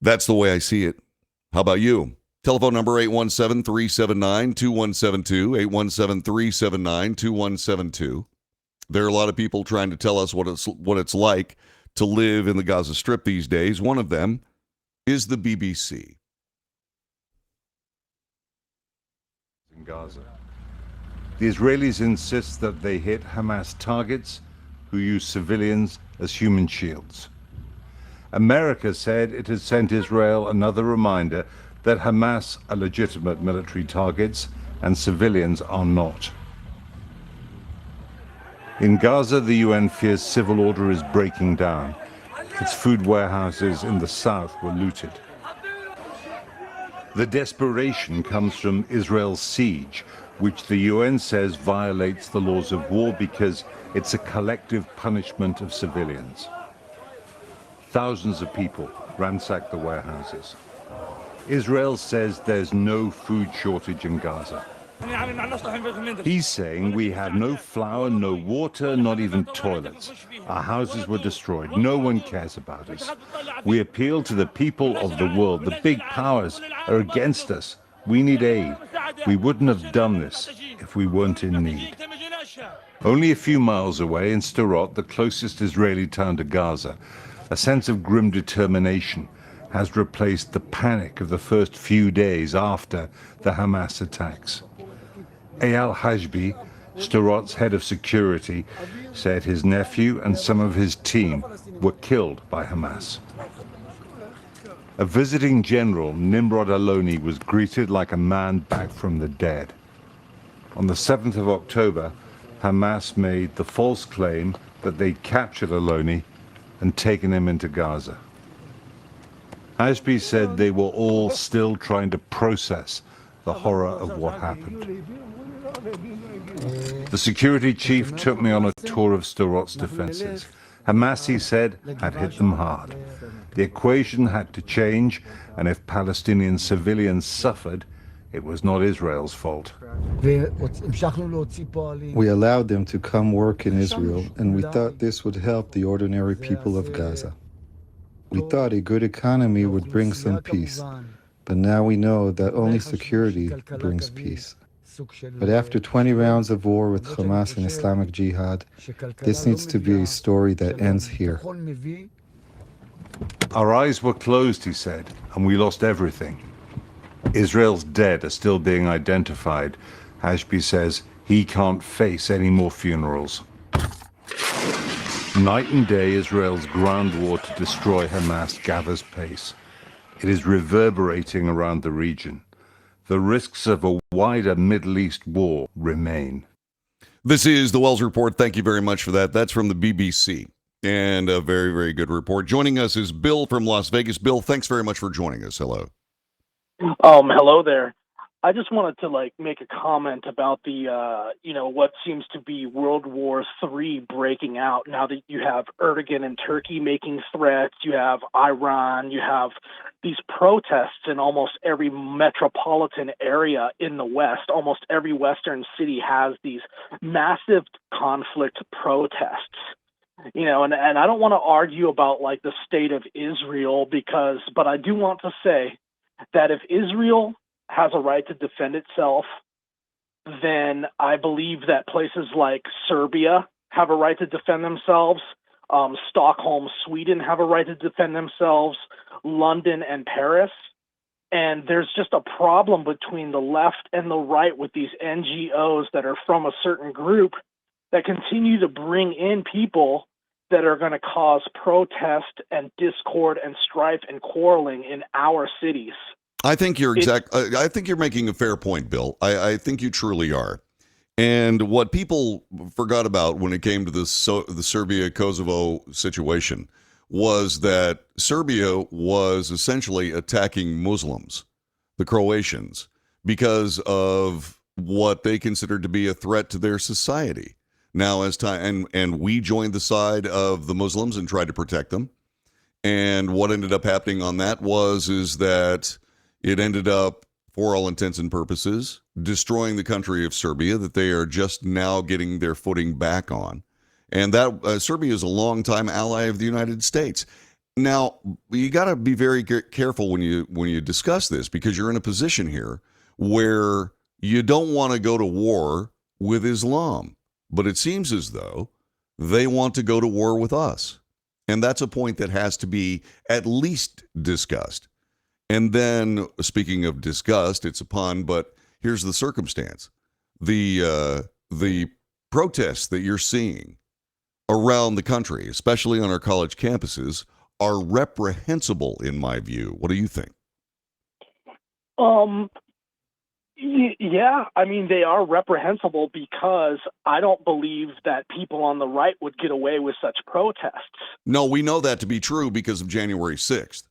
That's the way I see it. How about you? Telephone number 817-379-2172, 817-379-2172. There are a lot of people trying to tell us what it's like to live in the Gaza Strip these days. One of them is the BBC. In Gaza. The Israelis insist that they hit Hamas targets who use civilians as human shields. America said it had sent Israel another reminder that Hamas are legitimate military targets and civilians are not. In Gaza, the UN fears civil order is breaking down. Its food warehouses in the south were looted. The desperation comes from Israel's siege, which the UN says violates the laws of war because it's a collective punishment of civilians. Thousands of people ransacked the warehouses. Israel says there's no food shortage in Gaza. He's saying we had no flour, no water, not even toilets. Our houses were destroyed. No one cares about us. We appeal to the people of the world. The big powers are against us. We need aid. We wouldn't have done this if we weren't in need. Only a few miles away in Sderot, the closest Israeli town to Gaza, a sense of grim determination has replaced the panic of the first few days after the Hamas attacks. Eyal Hashbi, Sderot's head of security, said his nephew and some of his team were killed by Hamas. A visiting general, Nimrod Aloni, was greeted like a man back from the dead. On the 7th of October, Hamas made the false claim that they'd captured Aloni and taken him into Gaza. Hashbi said they were all still trying to process the horror of what happened. The security chief took me on a tour of Sderot's defenses. Hamas, he said, had hit them hard. The equation had to change, and if Palestinian civilians suffered, it was not Israel's fault. We allowed them to come work in Israel, and we thought this would help the ordinary people of Gaza. We thought a good economy would bring some peace, but now we know that only security brings peace. But after 20 rounds of war with Hamas and Islamic Jihad, this needs to be a story that ends here. Our eyes were closed, he said, and we lost everything. Israel's dead are still being identified. Hashbi says he can't face any more funerals. Night and day, Israel's ground war to destroy Hamas gathers pace. It is reverberating around the region. The risks of a wider Middle East war remain. This is the Wells Report. Thank you very much for that. That's from the BBC. And a very, very good report. Joining us is Bill from Las Vegas. Bill, thanks very much for joining us. Hello. Hello there. I just wanted to make a comment about the what seems to be World War III breaking out now that you have Erdogan and Turkey making threats, you have Iran, you have these protests in almost every metropolitan area in the West. Almost every Western city has these massive conflict protests. And I don't want to argue about the state of Israel but I do want to say that if Israel has a right to defend itself, then I believe that places like Serbia have a right to defend themselves, Stockholm, Sweden have a right to defend themselves, London and Paris. And there's just a problem between the left and the right with these NGOs that are from a certain group that continue to bring in people that are going to cause protest and discord and strife and quarreling in our cities. I think you're I think you're making a fair point, Bill. I think you truly are. And what people forgot about when it came to the Serbia-Kosovo situation was that Serbia was essentially attacking Muslims, the Croatians, because of what they considered to be a threat to their society. Now, as time and we joined the side of the Muslims and tried to protect them. And what ended up happening on that is that it ended up, for all intents and purposes, destroying the country of Serbia that they are just now getting their footing back on. And that Serbia is a longtime ally of the United States. Now, you got to be very careful when you discuss this, because you're in a position here where you don't want to go to war with Islam. But it seems as though they want to go to war with us. And that's a point that has to be at least discussed. And then, speaking of disgust, it's a pun, but here's the circumstance. The protests that you're seeing around the country, especially on our college campuses, are reprehensible in my view. What do you think? Yeah, I mean, they are reprehensible because I don't believe that people on the right would get away with such protests. No, we know that to be true because of January 6th.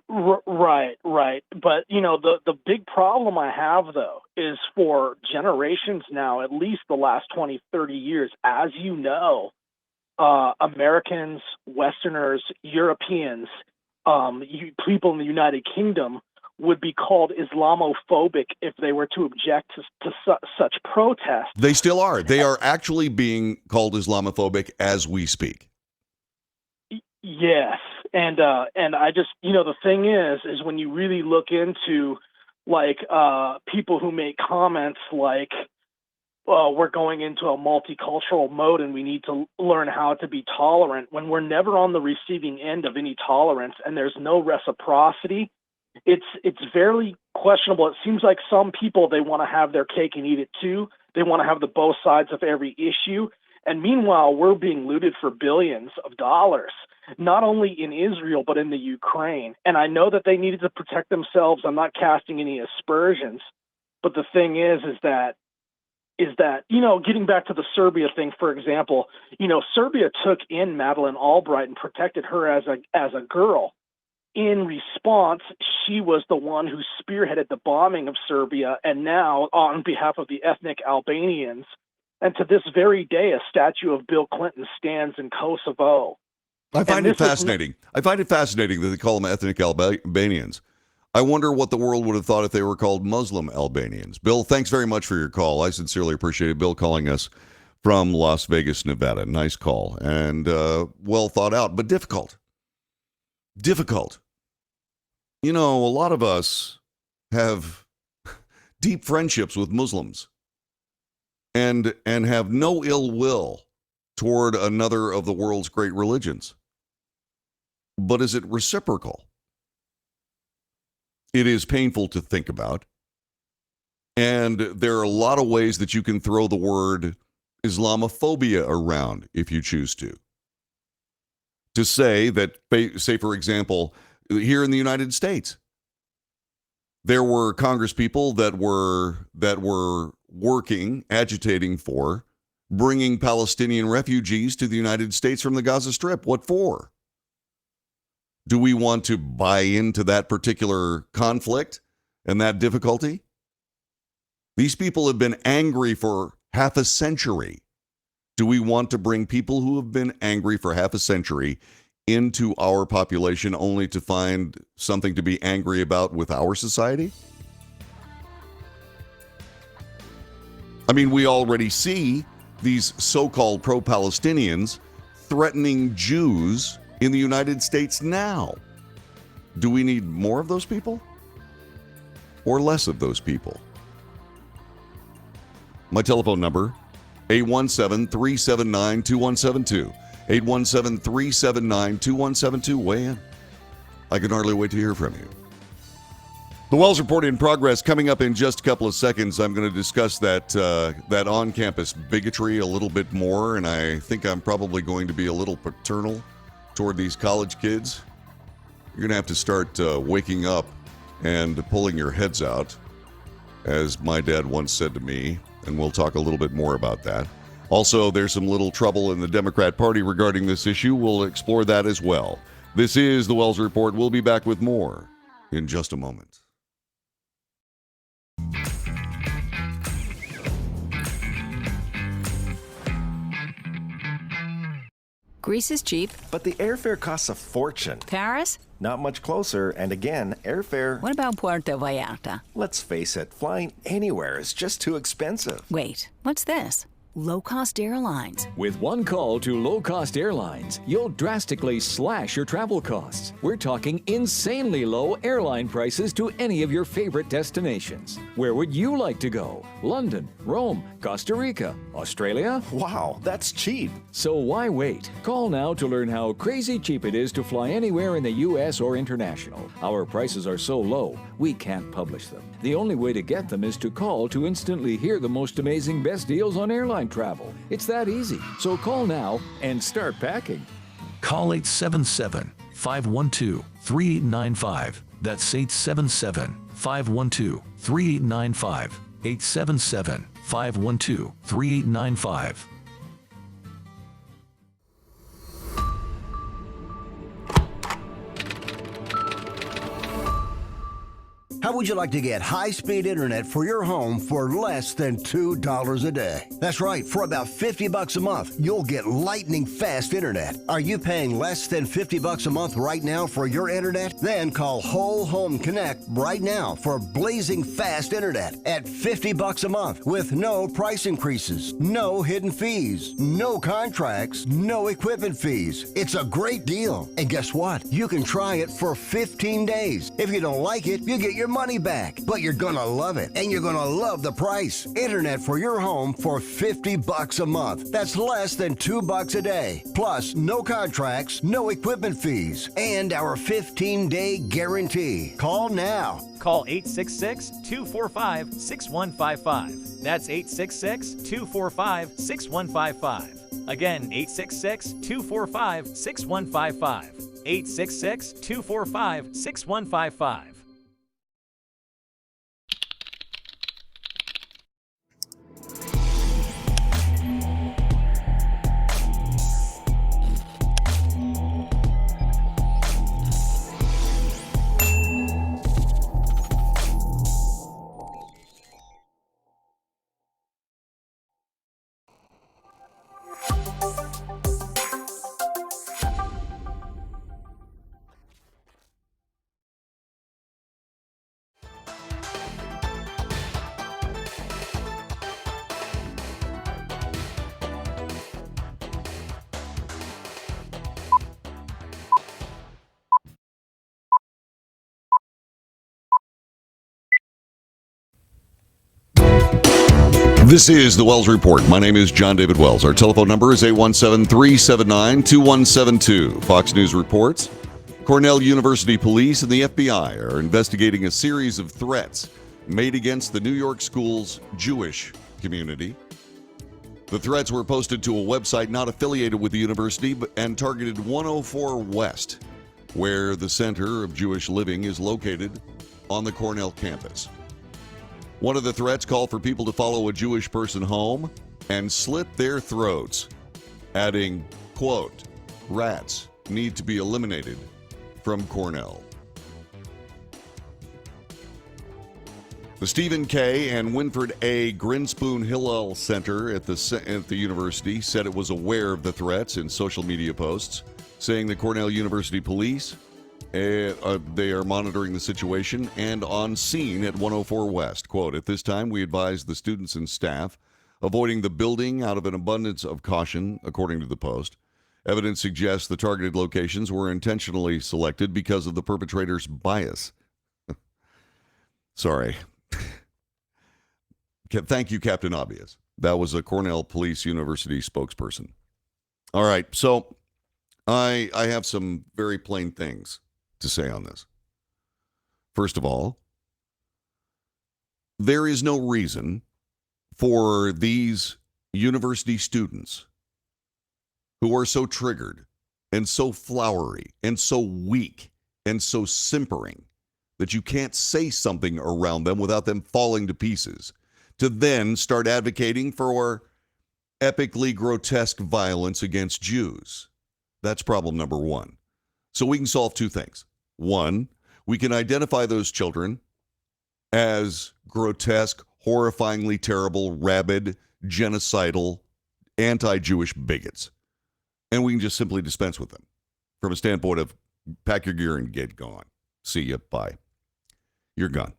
Right. But, the big problem I have, though, is for generations now, at least the last 20, 30 years, as you know, Americans, Westerners, Europeans, people in the United Kingdom would be called Islamophobic if they were to object to such protests. They still are. They are actually being called Islamophobic as we speak. Yes. And I just, the thing is when you really look into people who make comments like, we're going into a multicultural mode and we need to learn how to be tolerant, when we're never on the receiving end of any tolerance and there's no reciprocity, it's very questionable. It seems like some people, they want to have their cake and eat it too. They want to have the both sides of every issue. And meanwhile, we're being looted for billions of dollars, not only in Israel, but in the Ukraine. And I know that they needed to protect themselves. I'm not casting any aspersions. But the thing is that, getting back to the Serbia thing, for example, Serbia took in Madeleine Albright and protected her as a girl. In response, she was the one who spearheaded the bombing of Serbia, and now on behalf of the ethnic Albanians. And to this very day, a statue of Bill Clinton stands in Kosovo. I find it fascinating. I find it fascinating that they call them ethnic Albanians. I wonder what the world would have thought if they were called Muslim Albanians. Bill, thanks very much for your call. I sincerely appreciate it. Bill calling us from Las Vegas, Nevada. Nice call and well thought out, but difficult. Difficult. A lot of us have deep friendships with Muslims and have no ill will toward another of the world's great religions. But is it reciprocal? It is painful to think about. And there are a lot of ways that you can throw the word Islamophobia around if you choose to. To say that, say, for example, here in the United States, there were congresspeople that were working, agitating for bringing Palestinian refugees to the United States from the Gaza Strip. What for? Do we want to buy into that particular conflict and that difficulty? These people have been angry for half a century. Do we want to bring people who have been angry for half a century into our population only to find something to be angry about with our society? I mean, we already see these so-called pro-Palestinians threatening Jews in the United States now. Do we need more of those people or less of those people? My telephone number, 817-379-2172. 817-379-2172. Weigh in. I can hardly wait to hear from you. The Wells Report in progress. Coming up in just a couple of seconds, I'm going to discuss that on-campus bigotry a little bit more, and I think I'm probably going to be a little paternal toward these college kids. You're going to have to start waking up and pulling your heads out, as my dad once said to me, and we'll talk a little bit more about that. Also, there's some little trouble in the Democrat Party regarding this issue. We'll explore that as well. This is the Wells Report. We'll be back with more in just a moment. Greece is cheap. But the airfare costs a fortune. Paris? Not much closer, and again, airfare... What about Puerto Vallarta? Let's face it, flying anywhere is just too expensive. Wait, what's this? Low-cost airlines. With one call to low-cost airlines, you'll drastically slash your travel costs. We're talking insanely low airline prices to any of your favorite destinations. Where would you like to go? London, Rome, Costa Rica, Australia? Wow, that's cheap. So why wait? Call now to learn how crazy cheap it is to fly anywhere in the U.S. or international. Our prices are so low, we can't publish them. The only way to get them is to call to instantly hear the most amazing best deals on airline travel. It's that easy. So call now and start packing. Call 877-512-3895. That's 877-512-3895. 877-512-3895. How would you like to get high-speed internet for your home for less than $2 a day? That's right, for about $50 a month, you'll get lightning-fast internet. Are you paying less than $50 a month right now for your internet? Then call Whole Home Connect right now for blazing fast internet at $50 a month with no price increases, no hidden fees, no contracts, no equipment fees. It's a great deal. And guess what? You can try it for 15 days. If you don't like it, you get your money back, but you're gonna love it, and you're gonna love the price. Internet for your home for $50 a month. That's less than $2 a day. Plus, no contracts, no equipment fees, and our 15-day guarantee. Call now. Call 866-245-6155. That's 866-245-6155. Again, 866-245-6155. 866-245-6155. This is the Wells Report. My name is John David Wells. Our telephone number is 817-379-2172. Fox News reports Cornell University police and the FBI are investigating a series of threats made against the New York school's Jewish community. The threats were posted to a website not affiliated with the university and targeted 104 West, where the Center of Jewish Living is located on the Cornell campus. One of the threats called for people to follow a Jewish person home and slit their throats, adding, quote, "Rats need to be eliminated from Cornell." The Stephen K. and Winfred A. Grinspoon Hillel Center at the university said it was aware of the threats in social media posts, saying the Cornell University police they are monitoring the situation and on scene at 104 West. Quote, "At this time, we advise the students and staff avoiding the building out of an abundance of caution," according to the Post. Evidence suggests the targeted locations were intentionally selected because of the perpetrator's bias. Sorry. Thank you, Captain Obvious. That was a Cornell Police University spokesperson. All right, so I have some very plain things to say on this. First of all, there is no reason for these university students who are so triggered and so flowery and so weak and so simpering that you can't say something around them without them falling to pieces, to then start advocating for epically grotesque violence against Jews. That's problem number one. So we can solve two things. One, we can identify those children as grotesque, horrifyingly terrible, rabid, genocidal, anti-Jewish bigots. And we can just simply dispense with them from a standpoint of pack your gear and get gone. See ya. Bye. You're gone.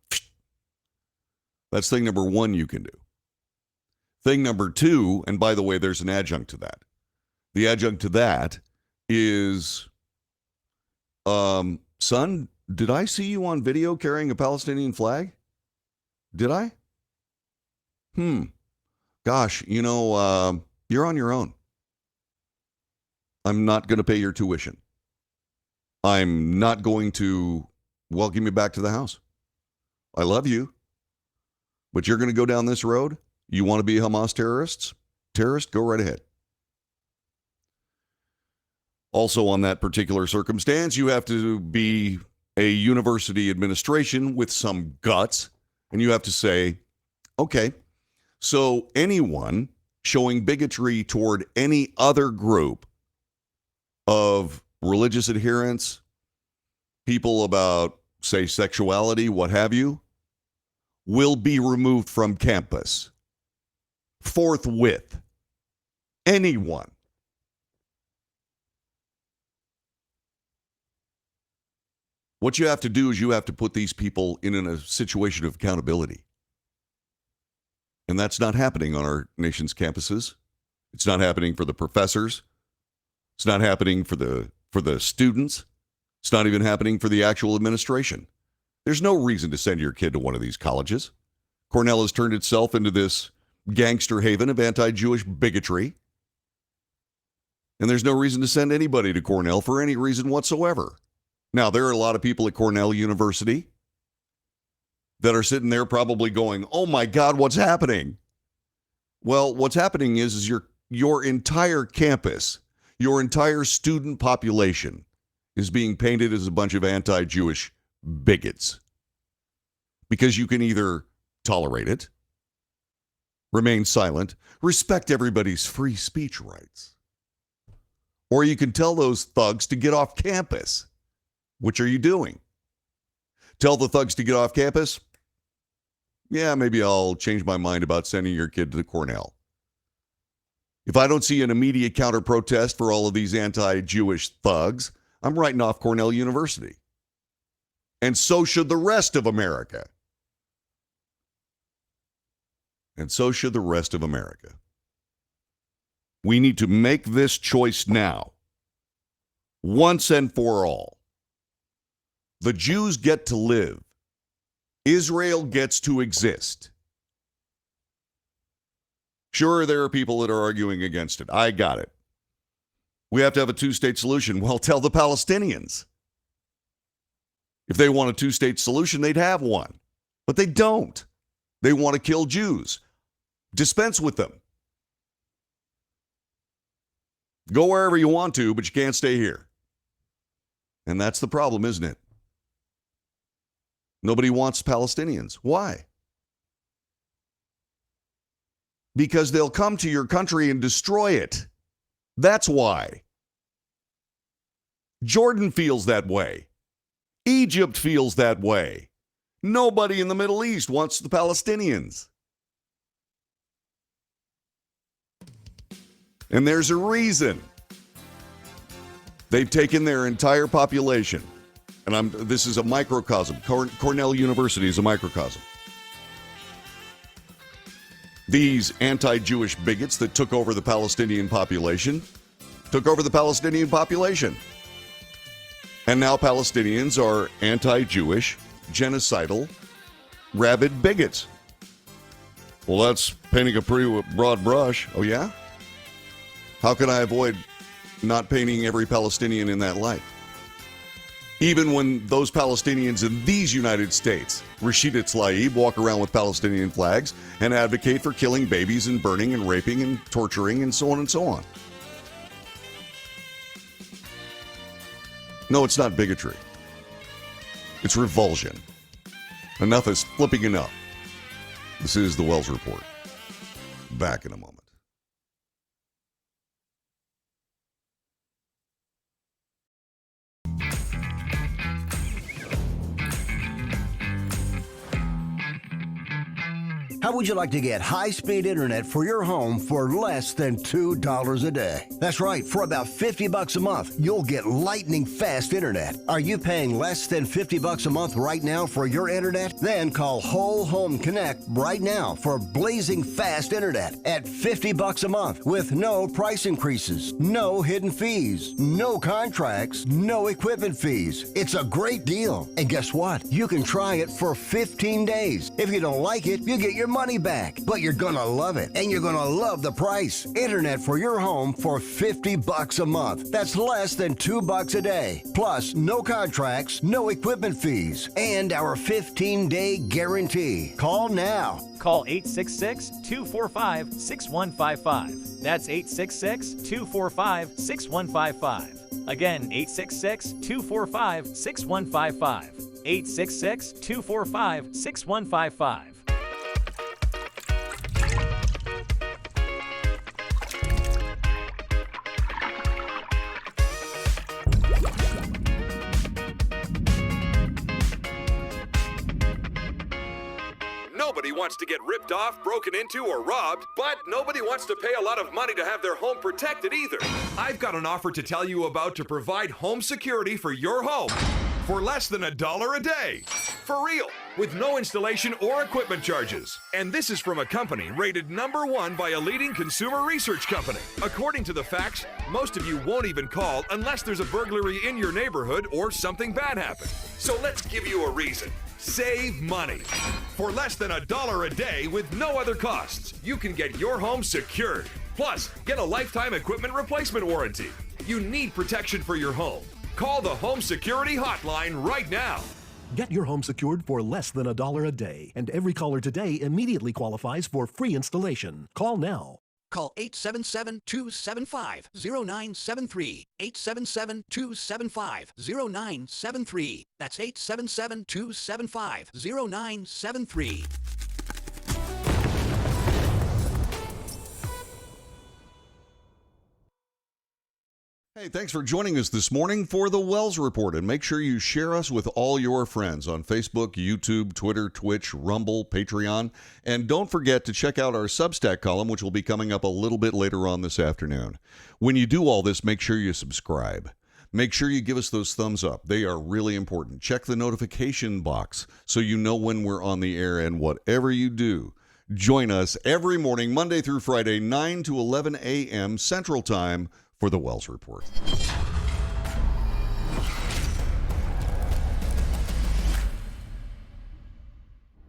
That's thing number one you can do. Thing number two, and by the way, there's an adjunct to that. The adjunct to that is, son, did I see you on video carrying a Palestinian flag? Did I? Gosh, you're on your own. I'm not going to pay your tuition. I'm not going to welcome you back to the house. I love you, but you're going to go down this road? You want to be a Hamas terrorist? Go right ahead. Also, on that particular circumstance, you have to be a university administration with some guts, and you have to say, okay, so anyone showing bigotry toward any other group of religious adherents, people about, say, sexuality, what have you, will be removed from campus forthwith. Anyone. What you have to do is you have to put these people in a situation of accountability. And that's not happening on our nation's campuses. It's not happening for the professors. It's not happening for the students. It's not even happening for the actual administration. There's no reason to send your kid to one of these colleges. Cornell has turned itself into this gangster haven of anti-Jewish bigotry. And there's no reason to send anybody to Cornell for any reason whatsoever. Now, there are a lot of people at Cornell University that are sitting there probably going, oh my God, what's happening? Well, what's happening is your entire campus, your entire student population is being painted as a bunch of anti-Jewish bigots. Because you can either tolerate it, remain silent, respect everybody's free speech rights, or you can tell those thugs to get off campus. Which are you doing? Tell the thugs to get off campus? Yeah, maybe I'll change my mind about sending your kid to Cornell. If I don't see an immediate counter-protest for all of these anti-Jewish thugs, I'm writing off Cornell University. And so should the rest of America. And so should the rest of America. We need to make this choice now, once and for all. The Jews get to live. Israel gets to exist. Sure, there are people that are arguing against it. I got it. We have to have a two-state solution. Well, tell the Palestinians. If they want a two-state solution, they'd have one. But they don't. They want to kill Jews. Dispense with them. Go wherever you want to, but you can't stay here. And that's the problem, isn't it? Nobody wants Palestinians. Why? Because they'll come to your country and destroy it. That's why. Jordan feels that way. Egypt feels that way. Nobody in the Middle East wants the Palestinians. And there's a reason. They've taken their entire population. And this is a microcosm. Cornell University is a microcosm. These anti-Jewish bigots that took over the Palestinian population. And now Palestinians are anti-Jewish, genocidal, rabid bigots. Well, that's painting a pretty broad brush. Oh, yeah? How can I avoid not painting every Palestinian in that light? Even when those Palestinians in these United States, Rashida Tlaib, walk around with Palestinian flags and advocate for killing babies and burning and raping and torturing and so on and so on. No, it's not bigotry. It's revulsion. Enough is flipping enough. This is the Wells Report. Back in a moment. How would you like to get high-speed internet for your home for less than $2 a day? That's right, for about $50 a month, you'll get lightning fast internet. Are you paying less than $50 a month right now for your internet? Then call Whole Home Connect right now for blazing fast internet at $50 a month with no price increases, no hidden fees, no contracts, no equipment fees. It's a great deal. And guess what? You can try it for 15 days. If you don't like it, you get your money back, but you're gonna love it, and you're gonna love the price. Internet for your home for $50 a month. That's less than $2 a day. Plus, no contracts, no equipment fees, and our 15-day guarantee. Call now. Call 866-245-6155. That's 866-245-6155. Again, 866-245-6155. 866-245-6155. Nobody wants to get ripped off, broken into, or robbed, but nobody wants to pay a lot of money to have their home protected either. I've got an offer to tell you about to provide home security for your home for less than $1 a day. For real, with no installation or equipment charges. And this is from a company rated #1 by a leading consumer research company. According to the facts, most of you won't even call unless there's a burglary in your neighborhood or something bad happened. So let's give you a reason. Save money. For less than $1 a day with no other costs, you can get your home secured. Plus, get a lifetime equipment replacement warranty. You need protection for your home. Call the Home Security Hotline right now. Get your home secured for less than $1 a day, and every caller today immediately qualifies for free installation. Call now. Call 877-275-0973. 877-275-0973. That's 877-275-0973. Hey, thanks for joining us this morning for the Wells Report, and make sure you share us with all your friends on Facebook, YouTube, Twitter, Twitch, Rumble, Patreon, and don't forget to check out our Substack column, which will be coming up a little bit later on this afternoon. When you do all this, make sure you subscribe. Make sure you give us those thumbs up. They are really important. Check the notification box so you know when we're on the air, and whatever you do, join us every morning, Monday through Friday, 9 to 11 a.m. Central Time, for the Wells Report.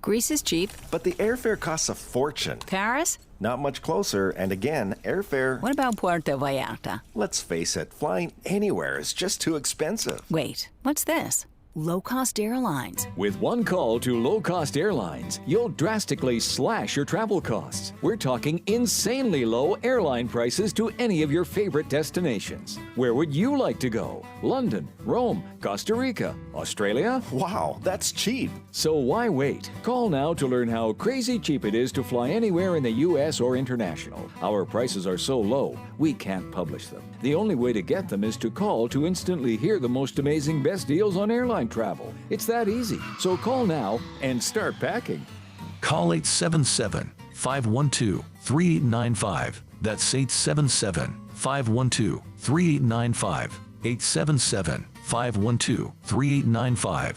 Greece is cheap. But the airfare costs a fortune. Paris? Not much closer, and again, airfare... What about Puerto Vallarta? Let's face it, flying anywhere is just too expensive. Wait, what's this? Low-cost airlines. With one call to low-cost airlines, you'll drastically slash your travel costs. We're talking insanely low airline prices to any of your favorite destinations. Where would you like to go? London, Rome, Costa Rica, Australia? Wow, that's cheap. So why wait? Call now to learn how crazy cheap it is to fly anywhere in the U.S. or international. Our prices are so low, we can't publish them. The only way to get them is to call to instantly hear the most amazing best deals on airline travel. It's that easy. So call now and start packing. Call 877-512-3895. That's 877-512-3895. 877-512-3895.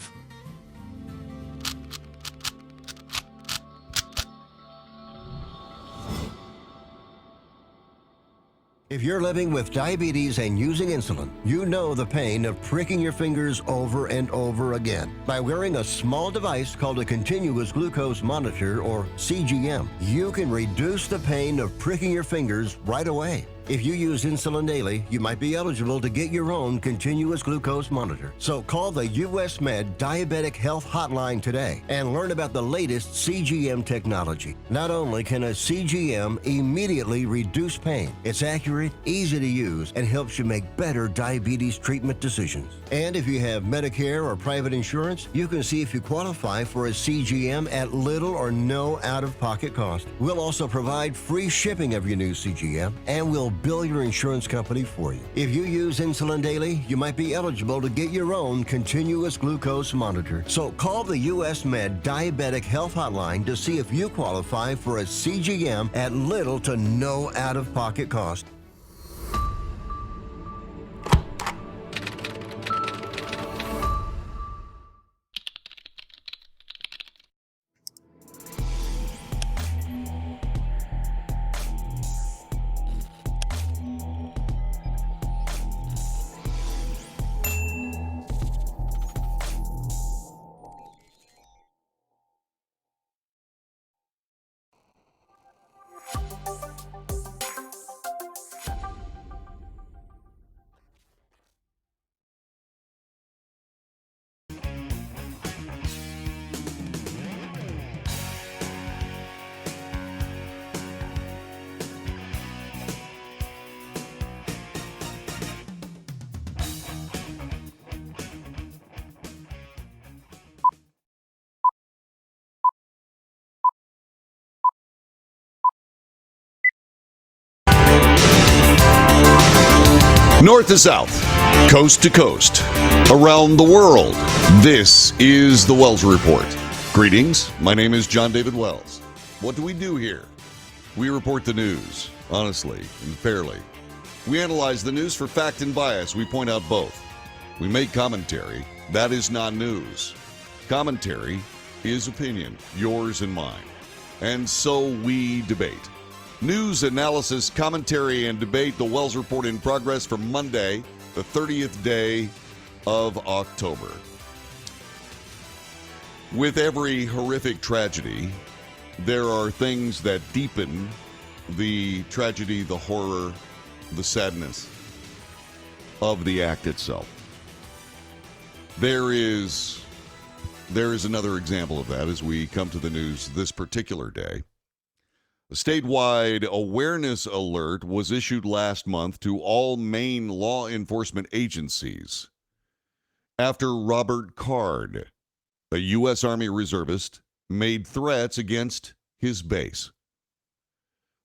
If you're living with diabetes and using insulin, you know the pain of pricking your fingers over and over again. By wearing a small device called a continuous glucose monitor, or CGM, you can reduce the pain of pricking your fingers right away. If you use insulin daily, you might be eligible to get your own continuous glucose monitor. So call the US Med Diabetic Health Hotline today and learn about the latest CGM technology. Not only can a CGM immediately reduce pain, it's accurate, easy to use, and helps you make better diabetes treatment decisions. And if you have Medicare or private insurance, you can see if you qualify for a CGM at little or no out-of-pocket cost. We'll also provide free shipping of your new CGM, and we'll bill your insurance company for you. If you use insulin daily, you might be eligible to get your own continuous glucose monitor. So call the US Med Diabetic Health Hotline to see if you qualify for a CGM at little to no out-of-pocket cost. North to south, coast to coast, around the world, this is the Wells Report. Greetings, my name is John David Wells. What do we do here? We report the news, honestly and fairly. We analyze the news for fact and bias. We point out both. We make commentary. That is not news. Commentary is opinion, yours and mine. And so we debate. News, analysis, commentary, and debate. The Wells Report in progress for Monday, the 30th day of October. With every horrific tragedy, there are things that deepen the tragedy, the horror, the sadness of the act itself. There is another example of that as we come to the news this particular day. A statewide awareness alert was issued last month to all Maine law enforcement agencies after Robert Card, a U.S. Army reservist, made threats against his base.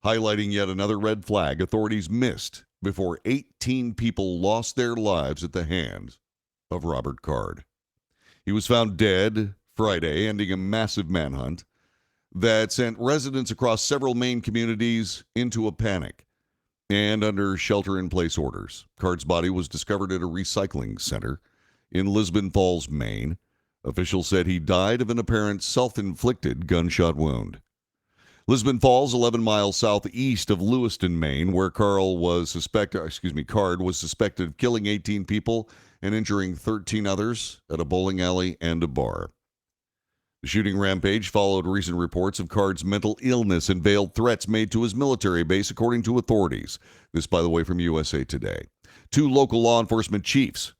Highlighting yet another red flag authorities missed before 18 people lost their lives at the hands of Robert Card. He was found dead Friday, ending a massive manhunt that sent residents across several Maine communities into a panic and under shelter-in-place orders. Card's body was discovered at a recycling center in Lisbon Falls, Maine. Officials said he died of an apparent self-inflicted gunshot wound. Lisbon Falls, 11 miles southeast of Lewiston, Maine, where Card was suspected of killing 18 people and injuring 13 others at a bowling alley and a bar. The shooting rampage followed recent reports of Card's mental illness and veiled threats made to his military base, according to authorities. This, by the way, from USA Today. 2 local law enforcement chiefs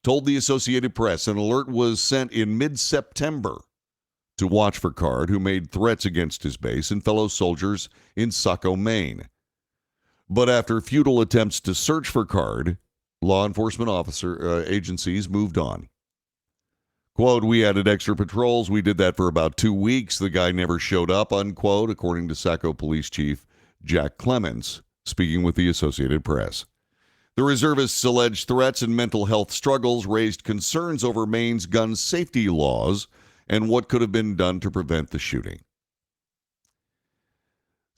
told the Associated Press an alert was sent in mid-September to watch for Card, who made threats against his base and fellow soldiers in Saco, Maine. But after futile attempts to search for Card, law enforcement agencies moved on. Quote, "We added extra patrols. We did that for about 2 weeks. The guy never showed up," unquote, according to Saco Police Chief Jack Clements, speaking with the Associated Press. The reservists' alleged threats and mental health struggles raised concerns over Maine's gun safety laws and what could have been done to prevent the shooting.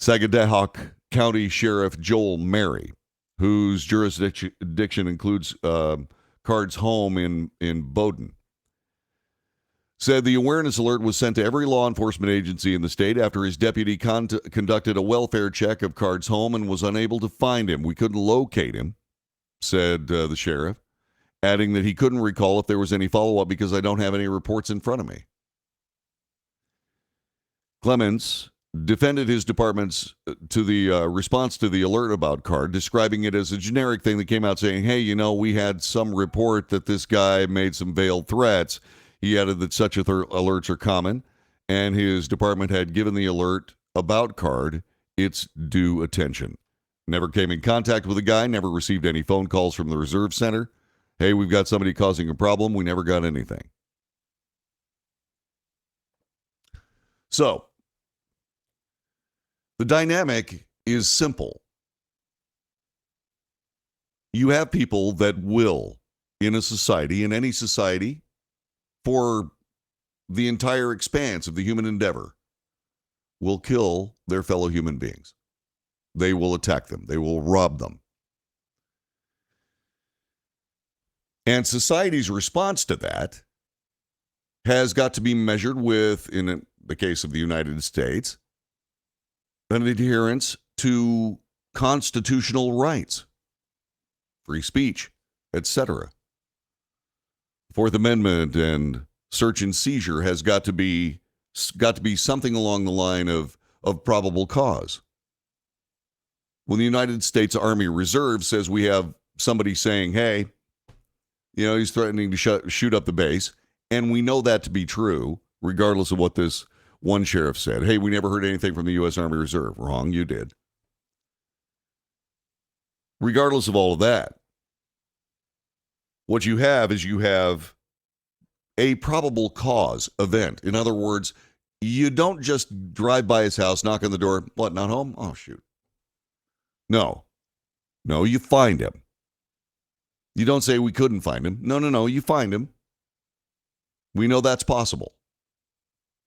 Sagadahoc County Sheriff Joel Mary, whose jurisdiction includes Card's home in Bowdoin, said the awareness alert was sent to every law enforcement agency in the state after his deputy conducted a welfare check of Card's home and was unable to find him. "We couldn't locate him," said the sheriff, adding that he couldn't recall if there was any follow-up because I don't have any reports in front of me. Clements defended his department's to the response to the alert about Card, describing it as a generic thing that came out saying, hey, we had some report that this guy made some veiled threats. He added that such alerts are common, and his department had given the alert about Card its due attention. Never came in contact with the guy, never received any phone calls from the Reserve Center. Hey, we've got somebody causing a problem. We never got anything. So, the dynamic is simple. You have people that will, in a society, in any society, for the entire expanse of the human endeavor, will kill their fellow human beings. They will attack them. They will rob them. And society's response to that has got to be measured with, in the case of the United States, an adherence to constitutional rights, free speech, etc. Fourth Amendment and search and seizure has got to be something along the line of probable cause. When the United States Army Reserve says we have somebody saying, hey, he's threatening to shoot up the base, and we know that to be true, regardless of what this one sheriff said. Hey, we never heard anything from the U.S. Army Reserve. Wrong, you did. Regardless of all of that, what you have is a probable cause event. In other words, you don't just drive by his house, knock on the door, what, not home? Oh, shoot. No, you find him. You don't say we couldn't find him. No, you find him. We know that's possible.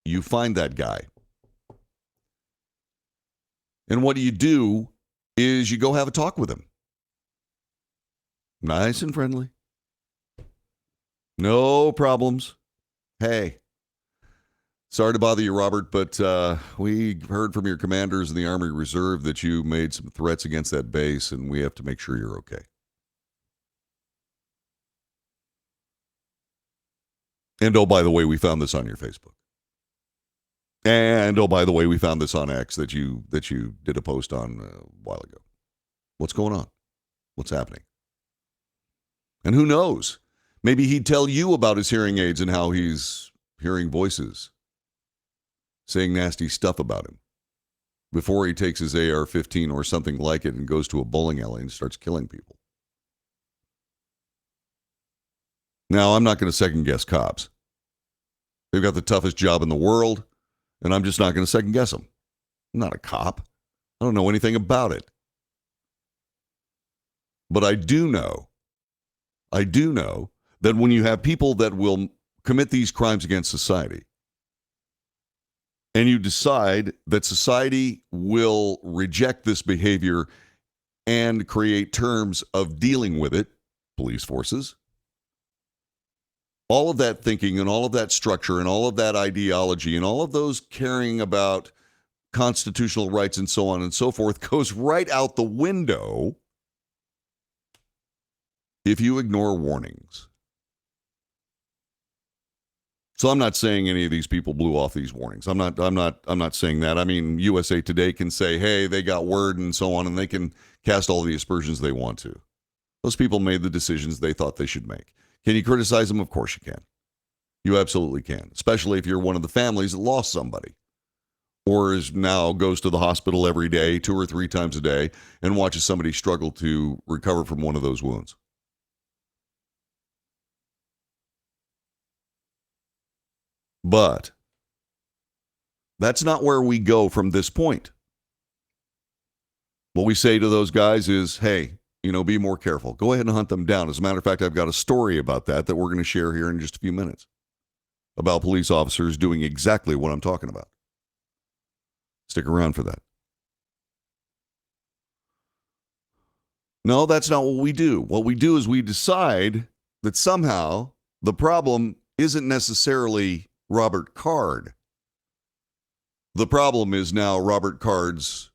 You find that guy. And what you do is you go have a talk with him. Nice and friendly. No problems. Hey, sorry to bother you, Robert, but we heard from your commanders in the Army Reserve that you made some threats against that base, and we have to make sure you're okay. And oh, by the way, we found this on your Facebook. And oh, by the way, we found this on X that you did a post on a while ago. What's going on? What's happening? And who knows? Maybe he'd tell you about his hearing aids and how he's hearing voices saying nasty stuff about him before he takes his AR-15 or something like it and goes to a bowling alley and starts killing people. Now, I'm not going to second guess cops. They've got the toughest job in the world, and I'm just not going to second guess them. I'm not a cop. I don't know anything about it. But I do know that when you have people that will commit these crimes against society, and you decide that society will reject this behavior and create terms of dealing with it, police forces, all of that thinking and all of that structure and all of that ideology and all of those caring about constitutional rights and so on and so forth goes right out the window if you ignore warnings. So I'm not saying any of these people blew off these warnings. I'm not saying that. I mean, USA Today can say, hey, they got word and so on, and they can cast all the aspersions they want to. Those people made the decisions they thought they should make. Can you criticize them? Of course you can. You absolutely can, especially if you're one of the families that lost somebody or goes to the hospital every day, 2 or 3 times a day, and watches somebody struggle to recover from one of those wounds. But that's not where we go from this point. What we say to those guys is, hey, be more careful. Go ahead and hunt them down. As a matter of fact, I've got a story about that we're going to share here in just a few minutes about police officers doing exactly what I'm talking about. Stick around for that. No, that's not what we do. What we do is we decide that somehow the problem isn't necessarily Robert Card. The problem is now Robert Card's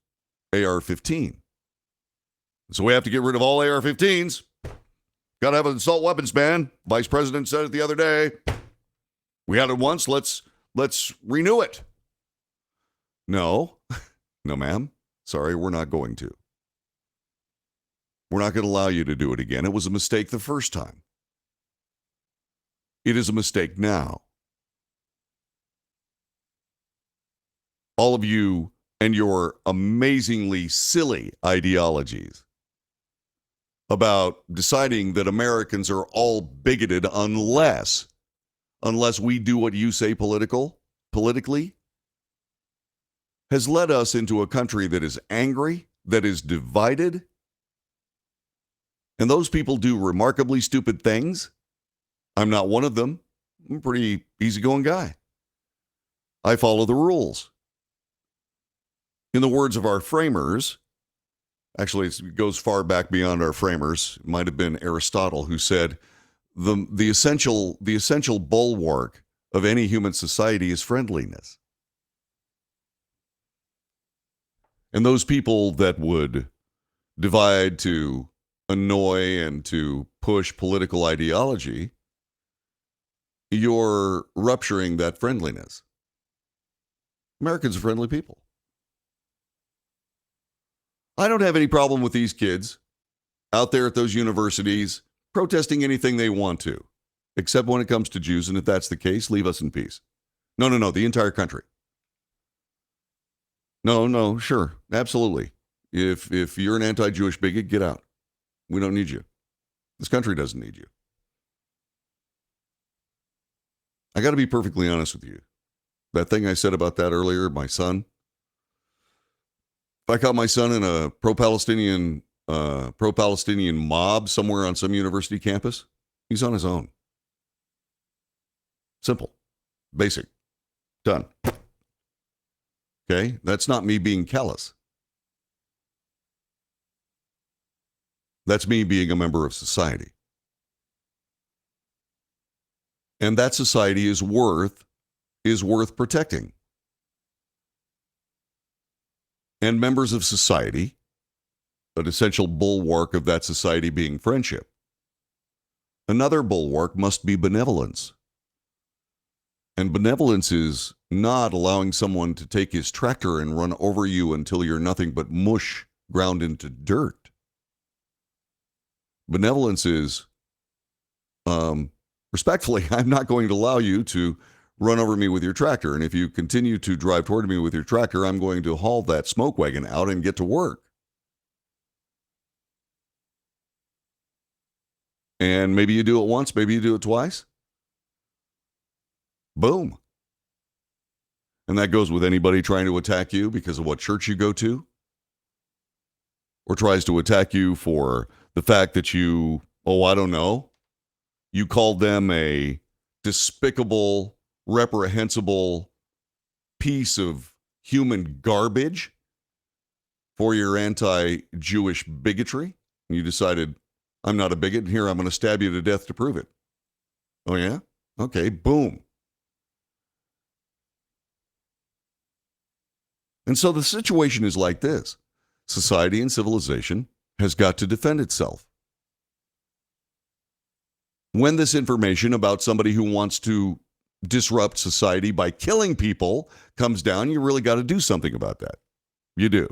AR-15. So we have to get rid of all AR-15s. Got to have an assault weapons ban. Vice President said it the other day. We had it once. Let's renew it. No, No, ma'am. Sorry, we're not going to. We're not going to allow you to do it again. It was a mistake the first time. It is a mistake now. All of you and your amazingly silly ideologies about deciding that Americans are all bigoted unless we do what you say politically, has led us into a country that is angry, that is divided, and those people do remarkably stupid things. I'm not one of them. I'm a pretty easygoing guy. I follow the rules. In the words of our framers, actually it goes far back beyond our framers, it might have been Aristotle who said, the essential bulwark of any human society is friendliness. And those people that would divide to annoy and to push political ideology, you're rupturing that friendliness. Americans are friendly people. I don't have any problem with these kids out there at those universities protesting anything they want to, except when it comes to Jews, and if that's the case, leave us in peace. No, the entire country. No, sure, absolutely. If you're an anti-Jewish bigot, get out. We don't need you. This country doesn't need you. I got to be perfectly honest with you. That thing I said about that earlier, my son, if I caught my son in a pro-Palestinian mob somewhere on some university campus, he's on his own. Simple. Basic. Done. Okay? That's not me being callous. That's me being a member of society. And that society is worth protecting. And members of society, an essential bulwark of that society being friendship. Another bulwark must be benevolence. And benevolence is not allowing someone to take his tractor and run over you until you're nothing but mush ground into dirt. Benevolence is, respectfully, I'm not going to allow you to run over me with your tractor. And if you continue to drive toward me with your tractor, I'm going to haul that smoke wagon out and get to work. And maybe you do it once, maybe you do it twice. Boom. And that goes with anybody trying to attack you because of what church you go to, or tries to attack you for the fact that you, you called them a despicable, reprehensible piece of human garbage for your anti-Jewish bigotry. And you decided, I'm not a bigot, and here I'm going to stab you to death to prove it. Oh, yeah? Okay, boom. And so the situation is like this. Society and civilization has got to defend itself. When this information about somebody who wants to disrupt society by killing people comes down, you really got to do something about that. You do.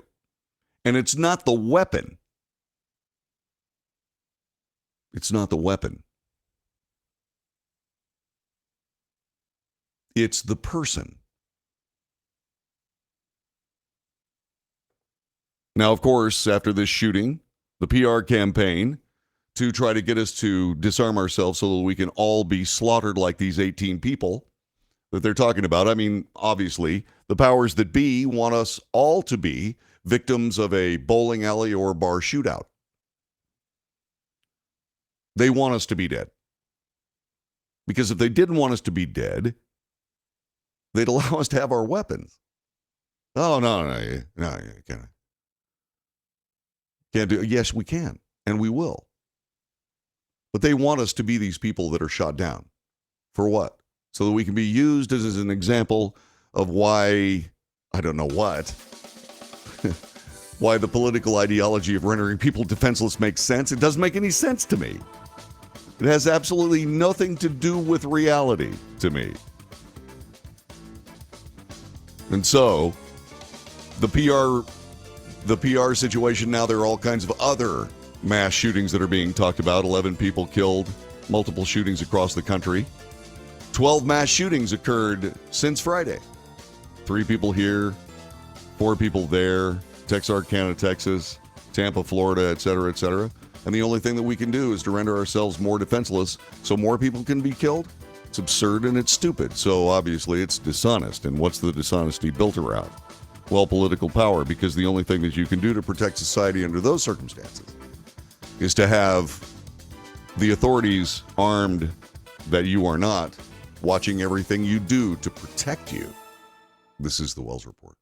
And it's not the weapon. It's not the weapon. It's the person. Now, of course, after this shooting, the PR campaign to try to get us to disarm ourselves so that we can all be slaughtered like these 18 people that they're talking about. I mean, obviously, the powers that be want us all to be victims of a bowling alley or bar shootout. They want us to be dead. Because if they didn't want us to be dead, they'd allow us to have our weapons. Oh, no, you can't. Can't do it. Yes, we can, and we will. But they want us to be these people that are shot down. For what? So that we can be used as an example of why, I don't know what, why the political ideology of rendering people defenseless makes sense. It doesn't make any sense to me. It has absolutely nothing to do with reality to me. And so, the PR situation now, there are all kinds of other mass shootings that are being talked about. 11 people killed, multiple shootings across the country. 12 mass shootings occurred since Friday. 3 people here, 4 people there, Texarkana, Texas, Tampa, Florida, et cetera, et cetera. And the only thing that we can do is to render ourselves more defenseless so more people can be killed. It's absurd and it's stupid. So obviously it's dishonest. And what's the dishonesty built around? Well, political power, because the only thing that you can do to protect society under those circumstances is to have the authorities armed that you are not, watching everything you do to protect you. This is the Wells Report.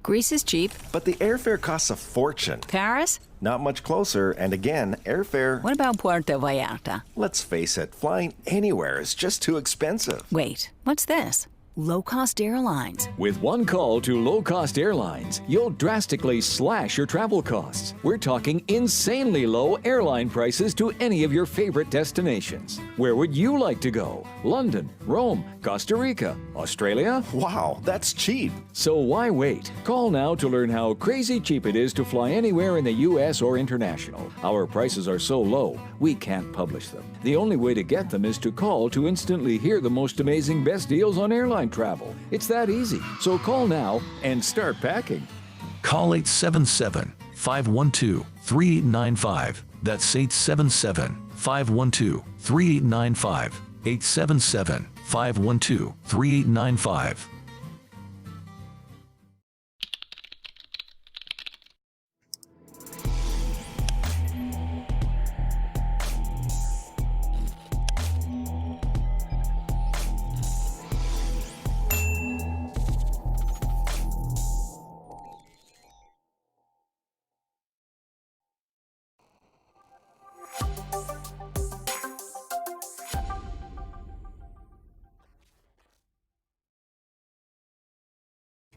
Greece is cheap. But the airfare costs a fortune. Paris? Not much closer, and again, airfare... What about Puerto Vallarta? Let's face it, flying anywhere is just too expensive. Wait, what's this? Low-cost airlines. With one call to low-cost airlines, you'll drastically slash your travel costs. We're talking insanely low airline prices to any of your favorite destinations. Where would you like to go? London, Rome, Costa Rica, Australia? Wow, that's cheap. So why wait? Call now to learn how crazy cheap it is to fly anywhere in the U.S. or international. Our prices are so low, we can't publish them. The only way to get them is to call to instantly hear the most amazing best deals on airline travel. It's that easy. So call now and start packing. Call 877-512-3895. That's 877-512-3895. 877-512-3895.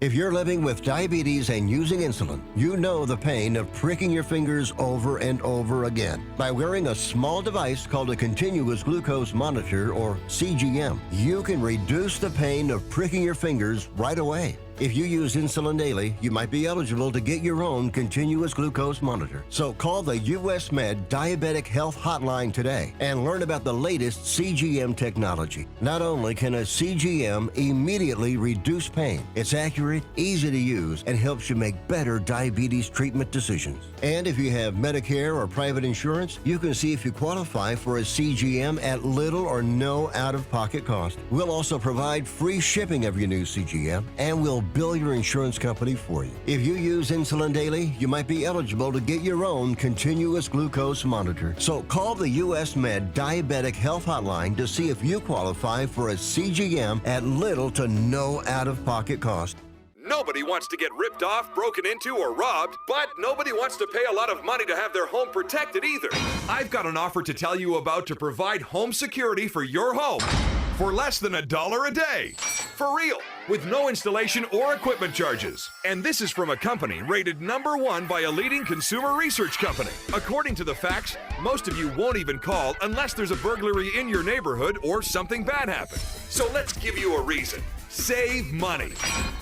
If you're living with diabetes and using insulin, you know the pain of pricking your fingers over and over again. By wearing a small device called a continuous glucose monitor, or CGM, you can reduce the pain of pricking your fingers right away. If you use insulin daily, you might be eligible to get your own continuous glucose monitor. So call the US Med Diabetic Health Hotline today and learn about the latest CGM technology. Not only can a CGM immediately reduce pain, it's accurate, easy to use, and helps you make better diabetes treatment decisions. And if you have Medicare or private insurance, you can see if you qualify for a CGM at little or no out-of-pocket cost. We'll also provide free shipping of your new CGM, and we'll bill your insurance company for you. If you use insulin daily, you might be eligible to get your own continuous glucose monitor. So call the US Med Diabetic Health Hotline to see if you qualify for a CGM at little to no out-of-pocket cost. Nobody wants to get ripped off, broken into, or robbed, but nobody wants to pay a lot of money to have their home protected either. I've got an offer to tell you about to provide home security for your home for less than $1 a day. For real, with no installation or equipment charges. And this is from a company rated #1 by a leading consumer research company. According to the facts, most of you won't even call unless there's a burglary in your neighborhood or something bad happened. So let's give you a reason. Save money.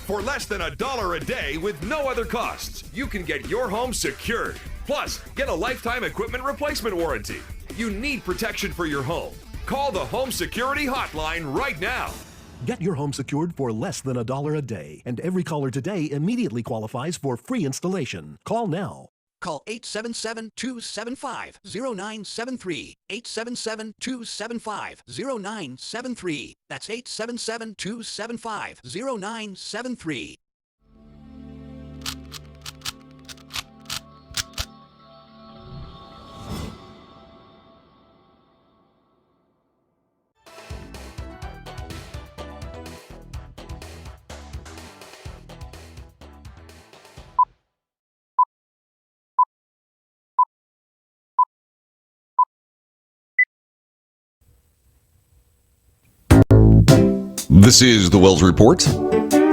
For less than $1 a day with no other costs, you can get your home secured. Plus, get a lifetime equipment replacement warranty. You need protection for your home. Call the Home Security Hotline right now. Get your home secured for less than $1 a day, and every caller today immediately qualifies for free installation. Call now. Call 877-275-0973. 877-275-0973. That's 877-275-0973. This is the Wells Report.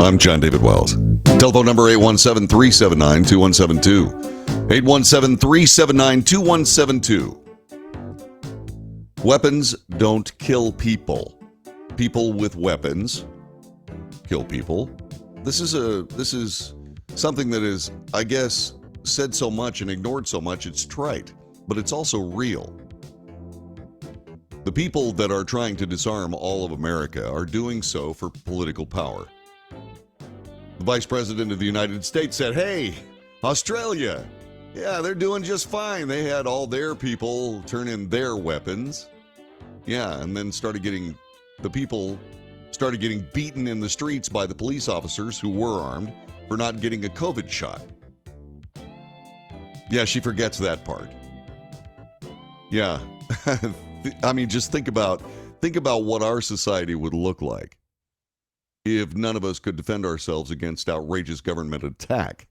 I'm John David Wells. Telephone number 817-379-2172. 817-379-2172. Weapons don't kill people. People with weapons kill people. This is something that is, I guess, said so much and ignored so much, it's trite, but it's also real. The people that are trying to disarm all of America are doing so for political power. The Vice President of the United States said, hey, Australia, yeah, they're doing just fine. They had all their people turn in their weapons. Yeah, and then the people started getting beaten in the streets by the police officers who were armed for not getting a COVID shot. Yeah, she forgets that part. Yeah. I mean, just think about what our society would look like if none of us could defend ourselves against outrageous government attack.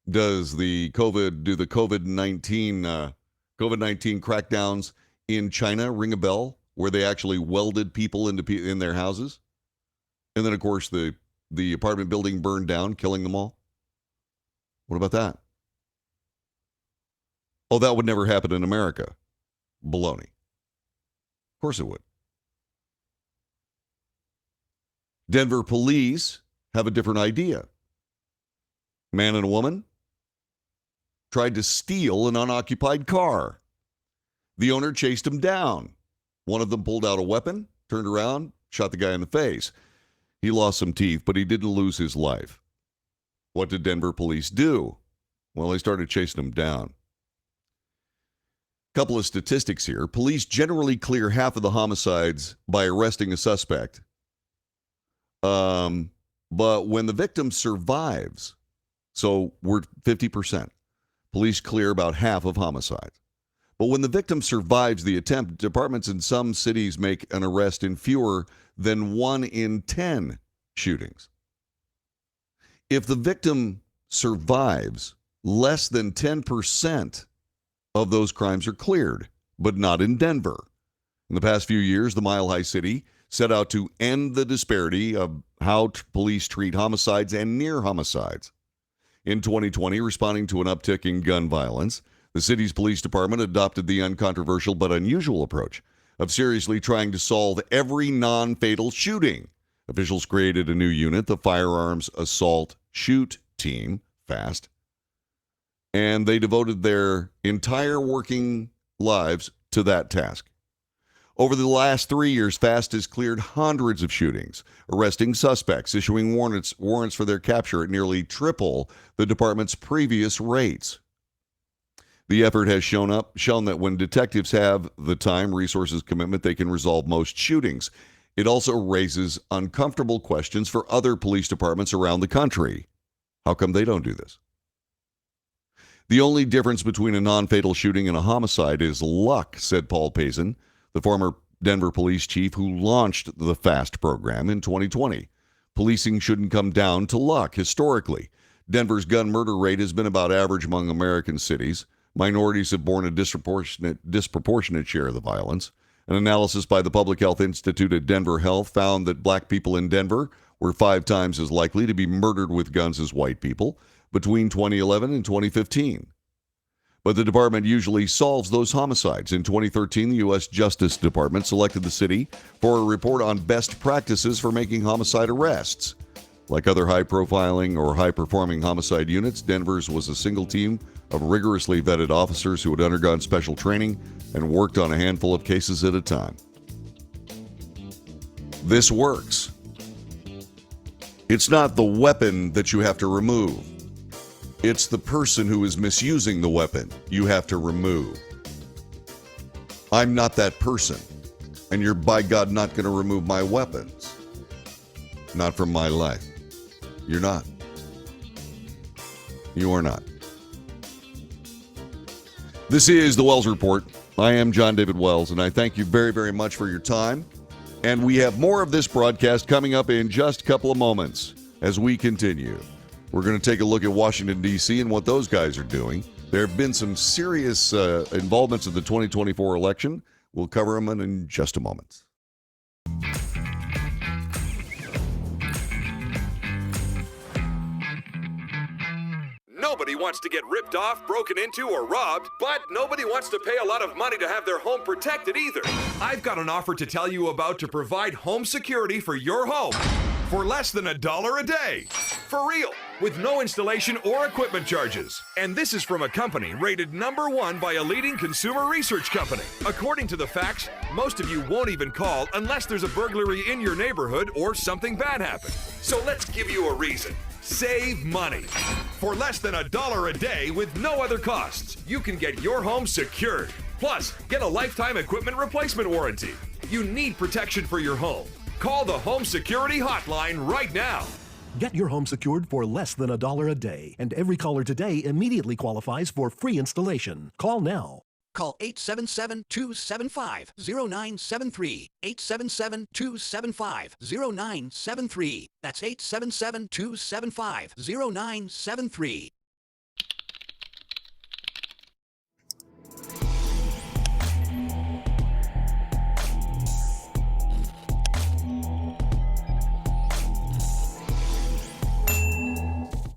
Do the COVID-19 crackdowns in China ring a bell, where they actually welded people in their houses? And then, of course, the apartment building burned down, killing them all? What about that? Oh, that would never happen in America. Baloney. Of course it would. Denver police have a different idea. Man and a woman tried to steal an unoccupied car. The owner chased him down. One of them pulled out a weapon, turned around, shot the guy in the face. He lost some teeth, but he didn't lose his life. What did Denver police do? Well, they started chasing him down. Couple of statistics here. Police generally clear half of the homicides by arresting a suspect. But when the victim survives, so we're 50%, police clear about half of homicides. But when the victim survives the attempt, departments in some cities make an arrest in fewer than 1 in 10 shootings. If the victim survives, less than 10% of those crimes are cleared, but not in Denver. In the past few years, the Mile High City set out to end the disparity of how police treat homicides and near homicides. In 2020, responding to an uptick in gun violence, the city's police department adopted the uncontroversial but unusual approach of seriously trying to solve every non-fatal shooting. Officials created a new unit, the Firearms Assault Shoot Team, FAST, and they devoted their entire working lives to that task. Over the last 3 years, FAST has cleared hundreds of shootings, arresting suspects, issuing warrants for their capture at nearly triple the department's previous rates. The effort has shown that when detectives have the time, resources, commitment, they can resolve most shootings. It also raises uncomfortable questions for other police departments around the country. How come they don't do this? The only difference between a non-fatal shooting and a homicide is luck, said Paul Pazin, the former Denver police chief who launched the FAST program in 2020. Policing shouldn't come down to luck. Historically, Denver's gun murder rate has been about average among American cities. Minorities have borne a disproportionate share of the violence. An analysis by the Public Health Institute at Denver Health found that black people in Denver were 5 times as likely to be murdered with guns as white people between 2011 and 2015. But the department usually solves those homicides. In 2013, the U.S. Justice Department selected the city for a report on best practices for making homicide arrests. Like other high-profiling or high-performing homicide units, Denver's was a single team of rigorously vetted officers who had undergone special training and worked on a handful of cases at a time. This works. It's not the weapon that you have to remove. It's the person who is misusing the weapon you have to remove. I'm not that person, and you're by God not going to remove my weapons. Not from my life. You're not. You are not. This is the Wells Report. I am John David Wells, and I thank you very, very much for your time. And we have more of this broadcast coming up in just a couple of moments as we continue. We're going to take a look at Washington, D.C. and what those guys are doing. There have been some serious involvements in the 2024 election. We'll cover them in just a moment. nobody wants to get ripped off, broken into, or robbed, but nobody wants to pay a lot of money to have their home protected either. I've got an offer to tell you about to provide home security for your home for less than $1 a day. For real, with no installation or equipment charges. And this is from a company rated #1 by a leading consumer research company. According to the facts, most of you won't even call unless there's a burglary in your neighborhood or something bad happened. So let's give you a reason. Save money. For less than $1 a day with no other costs, you can get your home secured. Plus, get a lifetime equipment replacement warranty. You need protection for your home. Call the Home Security Hotline right now. Get your home secured for less than $1 a day, and every caller today immediately qualifies for free installation. Call now. Call 877-275-0973. 877-275-0973. That's 877-275-0973.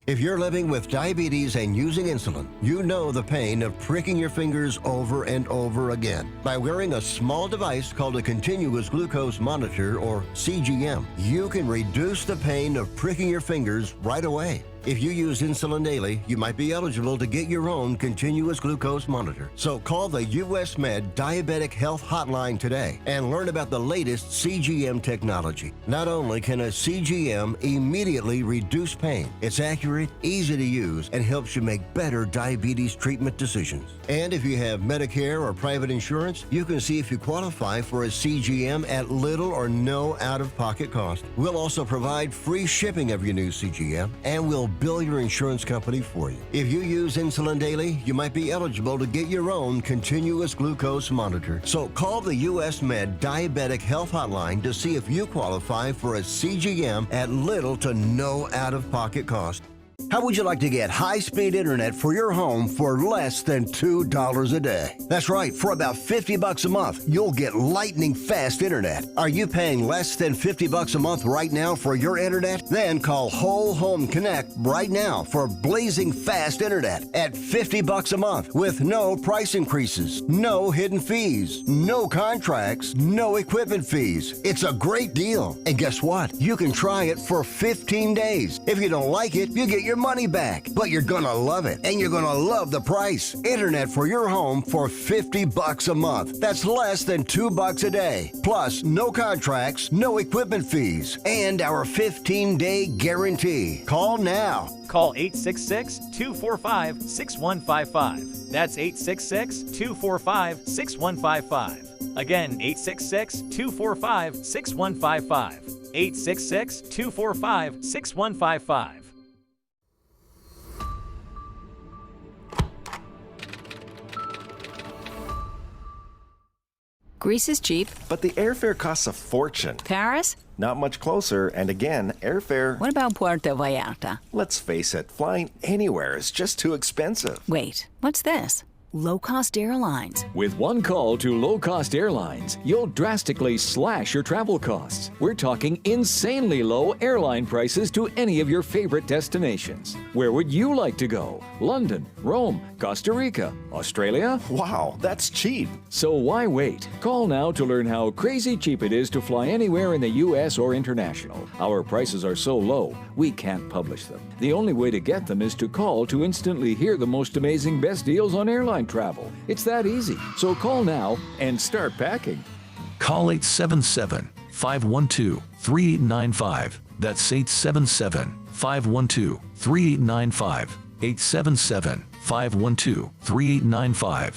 If you're living with diabetes and using insulin, you know the pain of pricking your fingers over and over again. By wearing a small device called a continuous glucose monitor, or CGM, you can reduce the pain of pricking your fingers right away. If you use insulin daily, you might be eligible to get your own continuous glucose monitor. So call the US Med Diabetic Health Hotline today and learn about the latest CGM technology. Not only can a CGM immediately reduce pain, it's accurate, easy to use, and helps you make better diabetes treatment decisions. And if you have Medicare or private insurance, you can see if you qualify for a CGM at little or no out-of-pocket cost. We'll also provide free shipping of your new CGM, and we'll bill your insurance company for you. If you use insulin daily, you might be eligible to get your own continuous glucose monitor. So call the US Med Diabetic Health Hotline to see if you qualify for a CGM at little to no out-of-pocket cost. How would you like to get high-speed internet for your home for less than $2 a day? That's right, for about $50 a month, you'll get lightning fast internet. Are you paying less than $50 a month right now for your internet? Then call Whole Home Connect right now for blazing fast internet at $50 a month with no price increases, no hidden fees, no contracts, no equipment fees. It's a great deal. And guess what? You can try it for 15 days. If you don't like it, you get your money back, but you're gonna love it, and you're gonna love the price. Internet for your home for $50 a month. That's less than $2 a day. Plus, no contracts, no equipment fees, and our 15-day guarantee. Call now. Call 866-245-6155. That's 866-245-6155. Again, 866-245-6155. 866-245-6155. Greece is cheap. But the airfare costs a fortune. Paris? Not much closer, and again, airfare... What about Puerto Vallarta? Let's face it, flying anywhere is just too expensive. Wait, what's this? Low-cost airlines. With one call to low-cost airlines, you'll drastically slash your travel costs. We're talking insanely low airline prices to any of your favorite destinations. Where would you like to go? London, Rome, Costa Rica, Australia? Wow, that's cheap. So why wait? Call now to learn how crazy cheap it is to fly anywhere in the U.S. or international. Our prices are so low, we can't publish them. The only way to get them is to call to instantly hear the most amazing best deals on airline travel. It's that easy. So call now and start packing. Call 877-512-3895. That's 877-512-3895. 877-512-3895.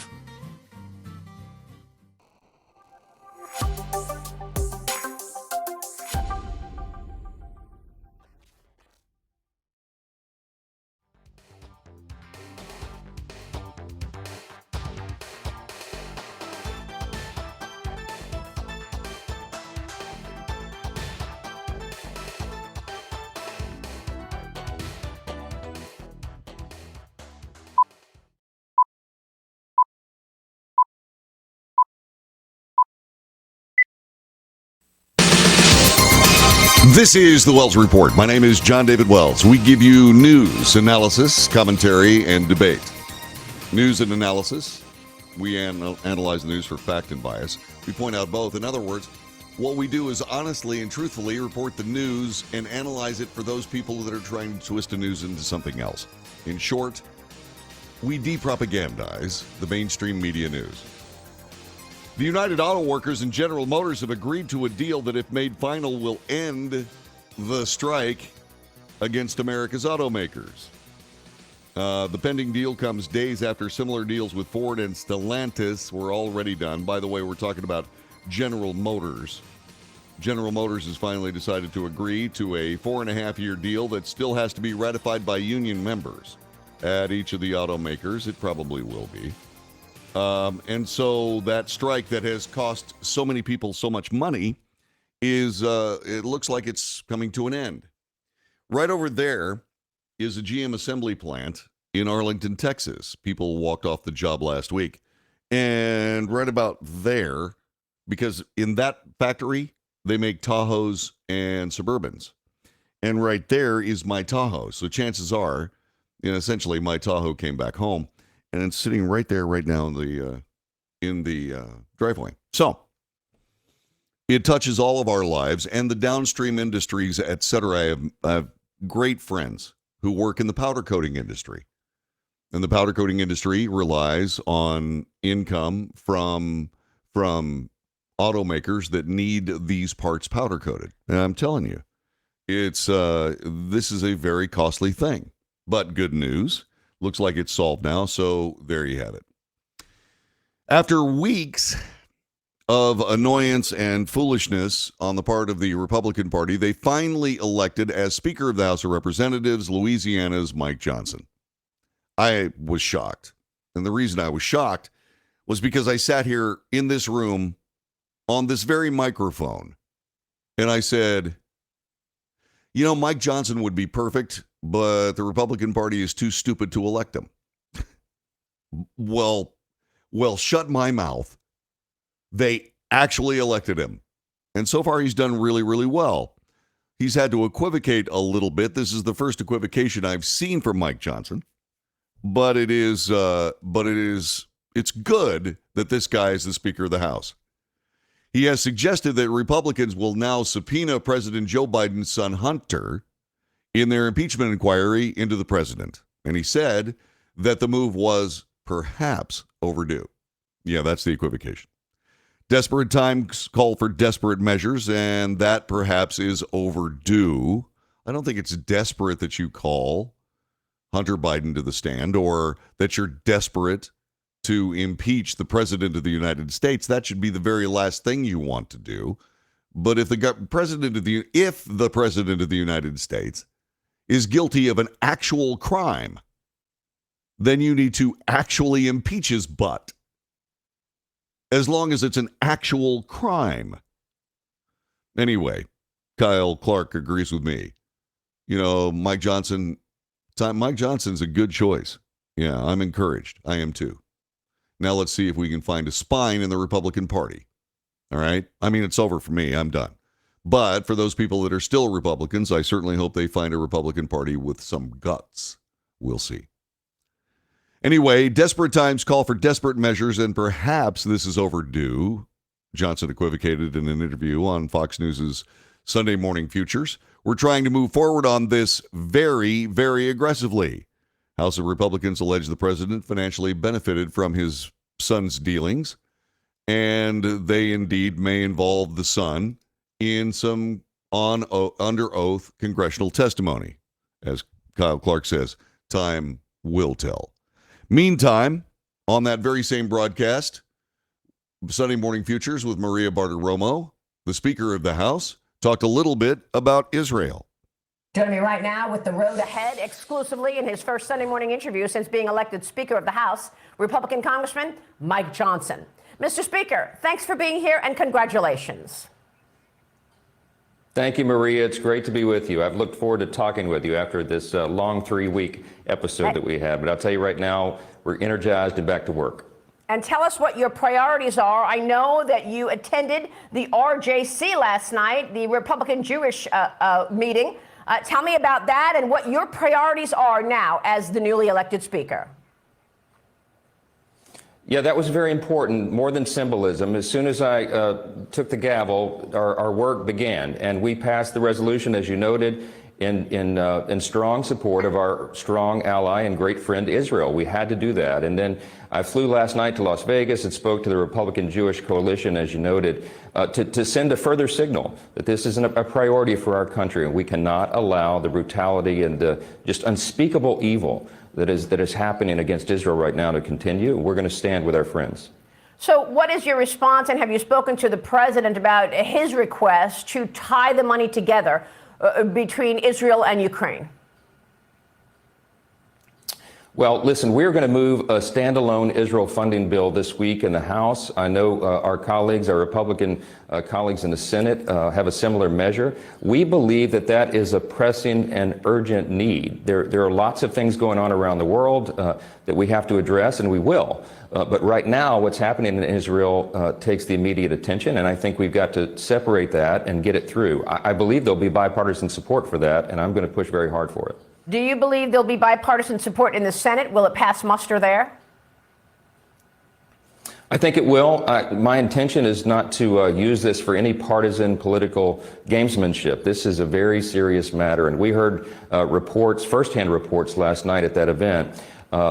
This is the Wells Report. My name is John David Wells. We give you news, analysis, commentary, and debate. News and analysis. We analyze the news for fact and bias. We point out both. In other words, what we do is honestly and truthfully report the news and analyze it for those people that are trying to twist the news into something else. In short, we depropagandize the mainstream media news. The United Auto Workers and General Motors have agreed to a deal that, if made final, will end the strike against America's automakers. The pending deal comes days after similar deals with Ford and Stellantis were already done. By the way, we're talking about General Motors. General Motors has finally decided to agree to a 4.5-year deal that still has to be ratified by union members at each of the automakers. It probably will be. And so that strike that has cost so many people so much money is, it looks like it's coming to an end. Right over there is a GM assembly plant in Arlington, Texas. People walked off the job last week. And right about there, because in that factory, they make Tahoes and Suburbans. And right there is my Tahoe. So chances are, essentially my Tahoe came back home. And it's sitting right there right now in the driveway. So it touches all of our lives and the downstream industries, etc. I have great friends who work in the powder coating industry. And the powder coating industry relies on income from automakers that need these parts powder coated. And I'm telling you, it's this is a very costly thing. But good news. Looks like it's solved now, so there you have it. After weeks of annoyance and foolishness on the part of the Republican Party, they finally elected as Speaker of the House of Representatives, Louisiana's Mike Johnson. I was shocked. And the reason I was shocked was because I sat here in this room on this very microphone, and I said, Mike Johnson would be perfect, but the Republican Party is too stupid to elect him. Well, shut my mouth. They actually elected him. And so far, he's done really, really well. He's had to equivocate a little bit. This is the first equivocation I've seen from Mike Johnson. But it's good that this guy is the Speaker of the House. He has suggested that Republicans will now subpoena President Joe Biden's son, Hunter, in their impeachment inquiry into the president. And he said that the move was perhaps overdue. Yeah, that's the equivocation. Desperate times call for desperate measures, and that perhaps is overdue. I don't think it's desperate that you call Hunter Biden to the stand or that you're desperate to impeach the president of the United States. That should be the very last thing you want to do. But if the president of the United States is guilty of an actual crime, then you need to actually impeach his butt. As long as it's an actual crime. Anyway, Kyle Clark agrees with me. Mike Johnson's a good choice. Yeah, I'm encouraged. I am too. Now let's see if we can find a spine in the Republican Party. All right? I mean, it's over for me. I'm done. But for those people that are still Republicans, I certainly hope they find a Republican Party with some guts. We'll see. Anyway, desperate times call for desperate measures, and perhaps this is overdue. Johnson equivocated in an interview on Fox News' Sunday Morning Futures. We're trying to move forward on this very, very aggressively. House of Republicans allege the president financially benefited from his son's dealings, and they indeed may involve the son in some under oath congressional testimony. As Kyle Clark says, time will tell. Meantime, on that very same broadcast, Sunday Morning Futures with Maria Bartiromo, the Speaker of the House, talked a little bit about Israel. Joining me right now with the road ahead exclusively in his first Sunday morning interview since being elected Speaker of the House, Republican Congressman Mike Johnson. Mr. Speaker, thanks for being here and congratulations. Thank you, Maria. It's great to be with you. I've looked forward to talking with you after this long 3-week episode that we had. But I'll tell you right now, we're energized and back to work. and tell us what your priorities are. I know that you attended the RJC last night, the Republican Jewish meeting. Tell me about that and what your priorities are now as the newly elected speaker. Yeah, that was very important, more than symbolism. As soon as I took the gavel, our work began, and we passed the resolution, as you noted, in strong support of our strong ally and great friend Israel. We had to do that. And then I flew last night to Las Vegas and spoke to the Republican Jewish Coalition, as you noted, to send a further signal that this isn't a priority for our country, and we cannot allow the brutality and the just unspeakable evil that is happening against Israel right now to continue. We're going to stand with our friends. So what is your response, and have you spoken to the president about his request to tie the money together between Israel and Ukraine? Well, listen, we're going to move a standalone Israel funding bill this week in the House. I know our colleagues, our Republican colleagues in the Senate have a similar measure. We believe that that is a pressing and urgent need. There are lots of things going on around the world that we have to address, and we will. But right now, what's happening in Israel takes the immediate attention, and I think we've got to separate that and get it through. I believe there'll be bipartisan support for that, and I'm going to push very hard for it. Do you believe there'll be bipartisan support in the Senate? Will it pass muster there? I think it will. My intention is not to use this for any partisan political gamesmanship. This is a very serious matter, and we heard firsthand reports last night at that event.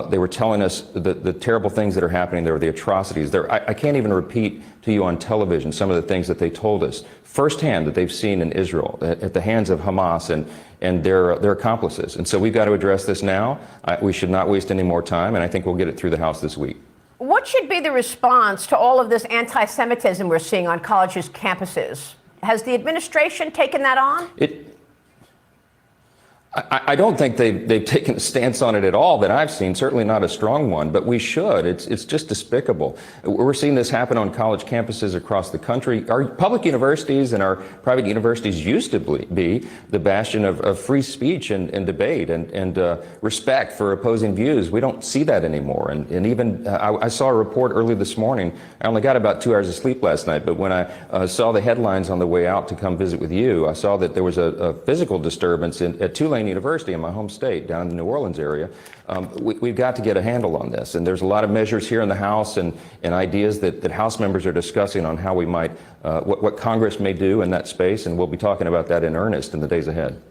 They were telling us the terrible things that are happening there, the atrocities. I can't even repeat to you on television some of the things that they told us firsthand that they've seen in Israel at the hands of Hamas and their accomplices. And so we've got to address this now. We should not waste any more time, and I think we'll get it through the House this week. What should be the response to all of this anti-Semitism we're seeing on colleges' campuses? Has the administration taken that on? I don't think they've taken a stance on it at all that I've seen, certainly not a strong one, but we should. It's just despicable. We're seeing this happen on college campuses across the country. Our public universities and our private universities used to be the bastion of free speech and debate and respect for opposing views. We don't see that anymore. And even I saw a report early this morning. I only got about 2 hours of sleep last night, but when I saw the headlines on the way out to come visit with you, I saw that there was a physical disturbance at Tulane University in my home state down in the New Orleans area. We've got to get a handle on this. And there's a lot of measures here in the House and ideas that House members are discussing on how we might, what Congress may do in that space. And we'll be talking about that in earnest in the days ahead.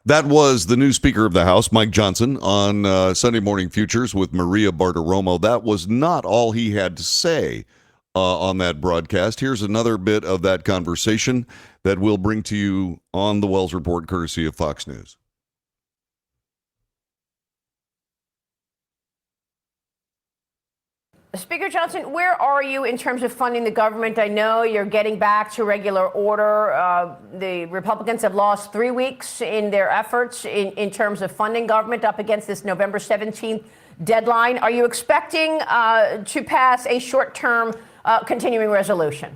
That was the new Speaker of the House, Mike Johnson, on Sunday Morning Futures with Maria Bartiromo. That was not all he had to say on that broadcast. Here's another bit of that conversation that we'll bring to you on the Wells Report, courtesy of Fox News. Speaker Johnson, where are you in terms of funding the government? I know you're getting back to regular order. The Republicans have lost 3 weeks in their efforts in terms of funding government up against this November 17th deadline. Are you expecting to pass a short-term continuing resolution?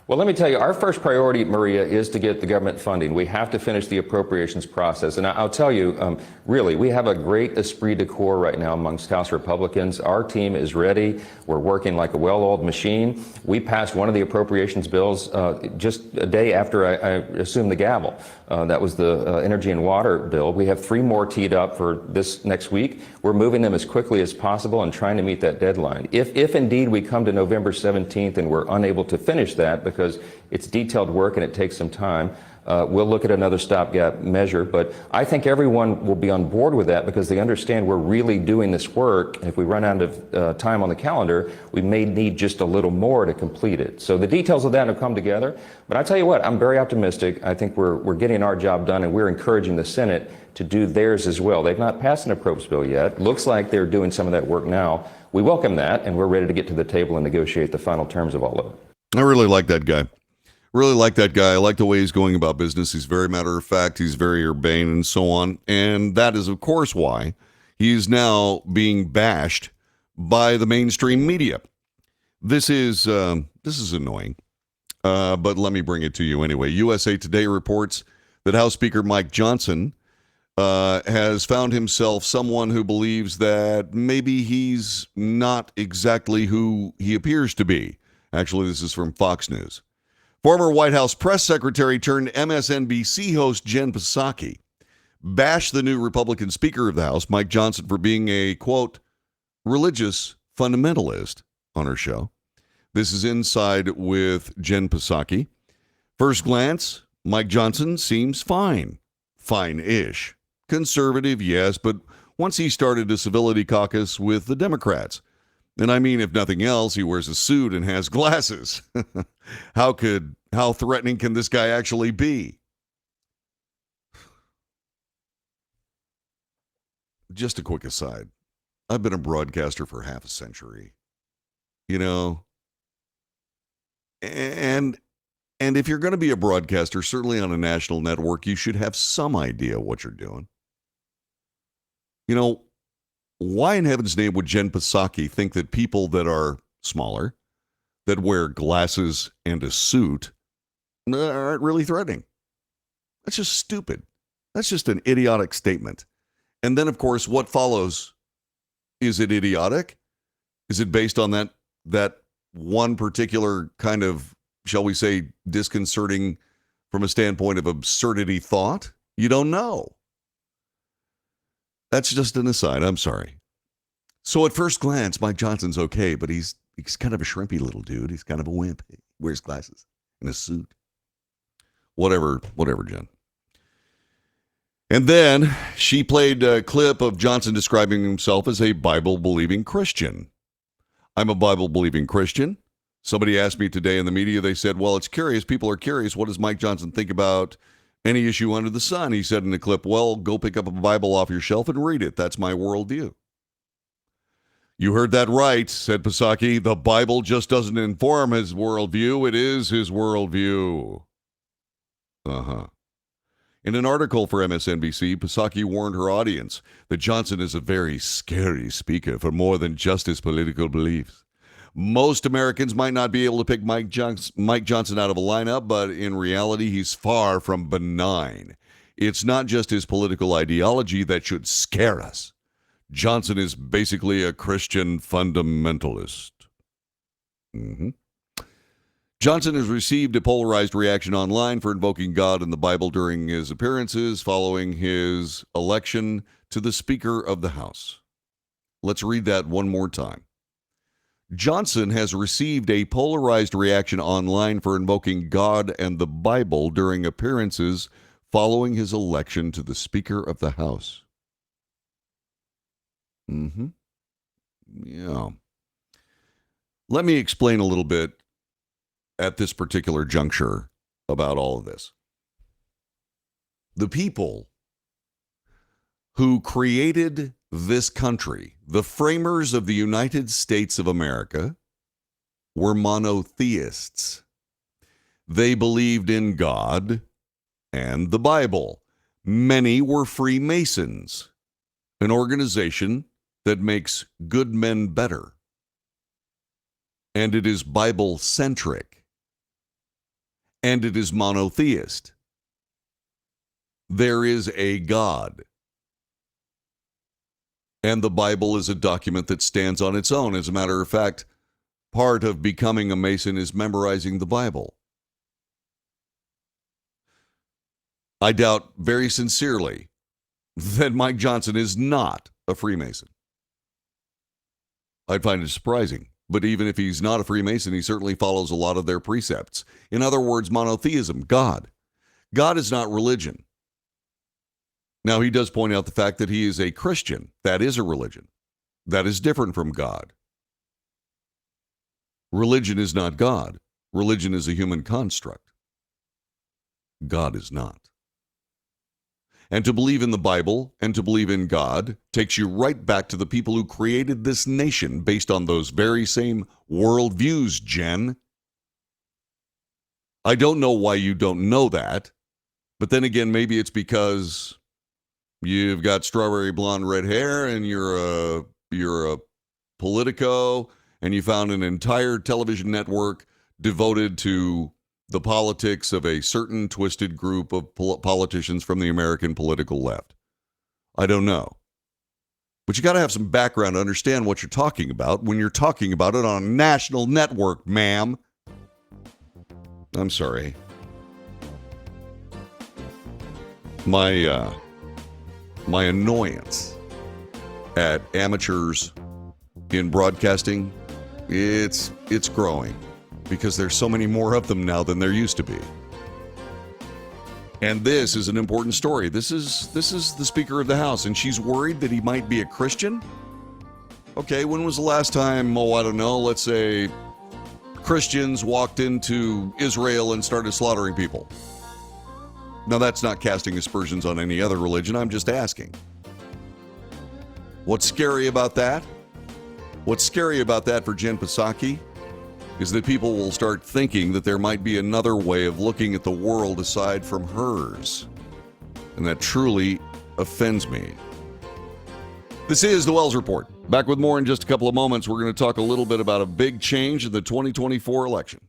Well, let me tell you, our first priority, Maria, is to get the government funding. We have to finish the appropriations process. And I'll tell you, really, we have a great esprit de corps right now amongst House Republicans. Our team is ready. We're working like a well-oiled machine. We passed one of the appropriations bills just a day after I assumed the gavel. That was the energy and water bill. We have 3 more teed up for this next week. We're moving them as quickly as possible and trying to meet that deadline. If indeed we come to November 17th and we're unable to finish that because it's detailed work and it takes some time, we'll look at another stopgap measure. But I think everyone will be on board with that because they understand we're really doing this work. If we run out of time on the calendar, we may need just a little more to complete it. So the details of that will come together. But I tell you what, I'm very optimistic. I think we're getting our job done, and we're encouraging the Senate to do theirs as well. They've not passed an appropriations bill yet. Looks like they're doing some of that work now. We welcome that, and we're ready to get to the table and negotiate the final terms of all of it. I really like that guy. Really like that guy. I like the way he's going about business. He's very matter of fact. He's very urbane and so on. And that is, of course, why he's now being bashed by the mainstream media. This is annoying. But let me bring it to you anyway. USA Today reports that House Speaker Mike Johnson has found himself someone who believes that maybe he's not exactly who he appears to be. Actually, this is from Fox News. Former White House press secretary turned MSNBC host Jen Psaki bashed the new Republican Speaker of the House, Mike Johnson, for being a, quote, religious fundamentalist on her show. This is Inside with Jen Psaki. First glance, Mike Johnson seems fine. Fine-ish. Conservative, yes, but once he started a civility caucus with the Democrats. And I mean, if nothing else, he wears a suit and has glasses. How threatening can this guy actually be? Just a quick aside. I've been a broadcaster for half a century. You know, and if you're going to be a broadcaster, certainly on a national network, you should have some idea what you're doing. You know, why in heaven's name would Jen Psaki think that people that are smaller, that wear glasses and a suit, aren't really threatening? That's just stupid. That's just an idiotic statement. And then, of course, what follows? Is it idiotic? Is it based on that one particular kind of, shall we say, disconcerting from a standpoint of absurdity thought? You don't know. That's just an aside. I'm sorry. So at first glance, Mike Johnson's okay, but he's kind of a shrimpy little dude. He's kind of a wimp. He wears glasses and a suit. Whatever, Jen. And then she played a clip of Johnson describing himself as a Bible-believing Christian. I'm a Bible-believing Christian. Somebody asked me today in the media, they said, well, it's curious. People are curious. What does Mike Johnson think about any issue under the sun? He said in the clip, well, go pick up a Bible off your shelf and read it. That's my worldview. You heard that right, said Psaki. The Bible just doesn't inform his worldview. It is his worldview. Uh-huh. In an article for MSNBC, Psaki warned her audience that Johnson is a very scary speaker for more than just his political beliefs. Most Americans might not be able to pick Mike Johnson out of a lineup, but in reality, he's far from benign. It's not just his political ideology that should scare us. Johnson is basically a Christian fundamentalist. Johnson has received a polarized reaction online for invoking God and the Bible during his appearances following his election to the Speaker of the House. Let's read that one more time. Johnson has received a polarized reaction online for invoking God and the Bible during appearances following his election to the Speaker of the House. Yeah. Let me explain a little bit at this particular juncture about all of this. The people who created this country, the framers of the United States of America, were monotheists. They believed in God and the Bible. Many were Freemasons, an organization that makes good men better. And it is Bible-centric. And it is monotheist. There is a God. And the Bible is a document that stands on its own. As a matter of fact, part of becoming a Mason is memorizing the Bible. I doubt very sincerely that Mike Johnson is not a Freemason. I'd find it surprising. But even if he's not a Freemason, he certainly follows a lot of their precepts. In other words, monotheism, God. God is not religion. Now, he does point out the fact that he is a Christian. That is a religion. That is different from God. Religion is not God. Religion is a human construct. God is not. And to believe in the Bible and to believe in God takes you right back to the people who created this nation based on those very same worldviews, Jen. I don't know why you don't know that, but then again, maybe it's because you've got strawberry blonde red hair and you're a politico and you found an entire television network devoted to the politics of a certain twisted group of politicians from the American political left. I don't know. But you got to have some background to understand what you're talking about when you're talking about it on a national network, ma'am. I'm sorry. My annoyance at amateurs in broadcasting, it's growing because there's so many more of them now than there used to be. And this is an important story. This is the Speaker of the House, and she's worried that he might be a Christian? Okay, when was the last time, I don't know, let's say Christians walked into Israel and started slaughtering people? Now, that's not casting aspersions on any other religion. I'm just asking. What's scary about that? What's scary about that for Jen Psaki is that people will start thinking that there might be another way of looking at the world aside from hers. And that truly offends me. This is the Wells Report. Back with more in just a couple of moments. We're going to talk a little bit about a big change in the 2024 election.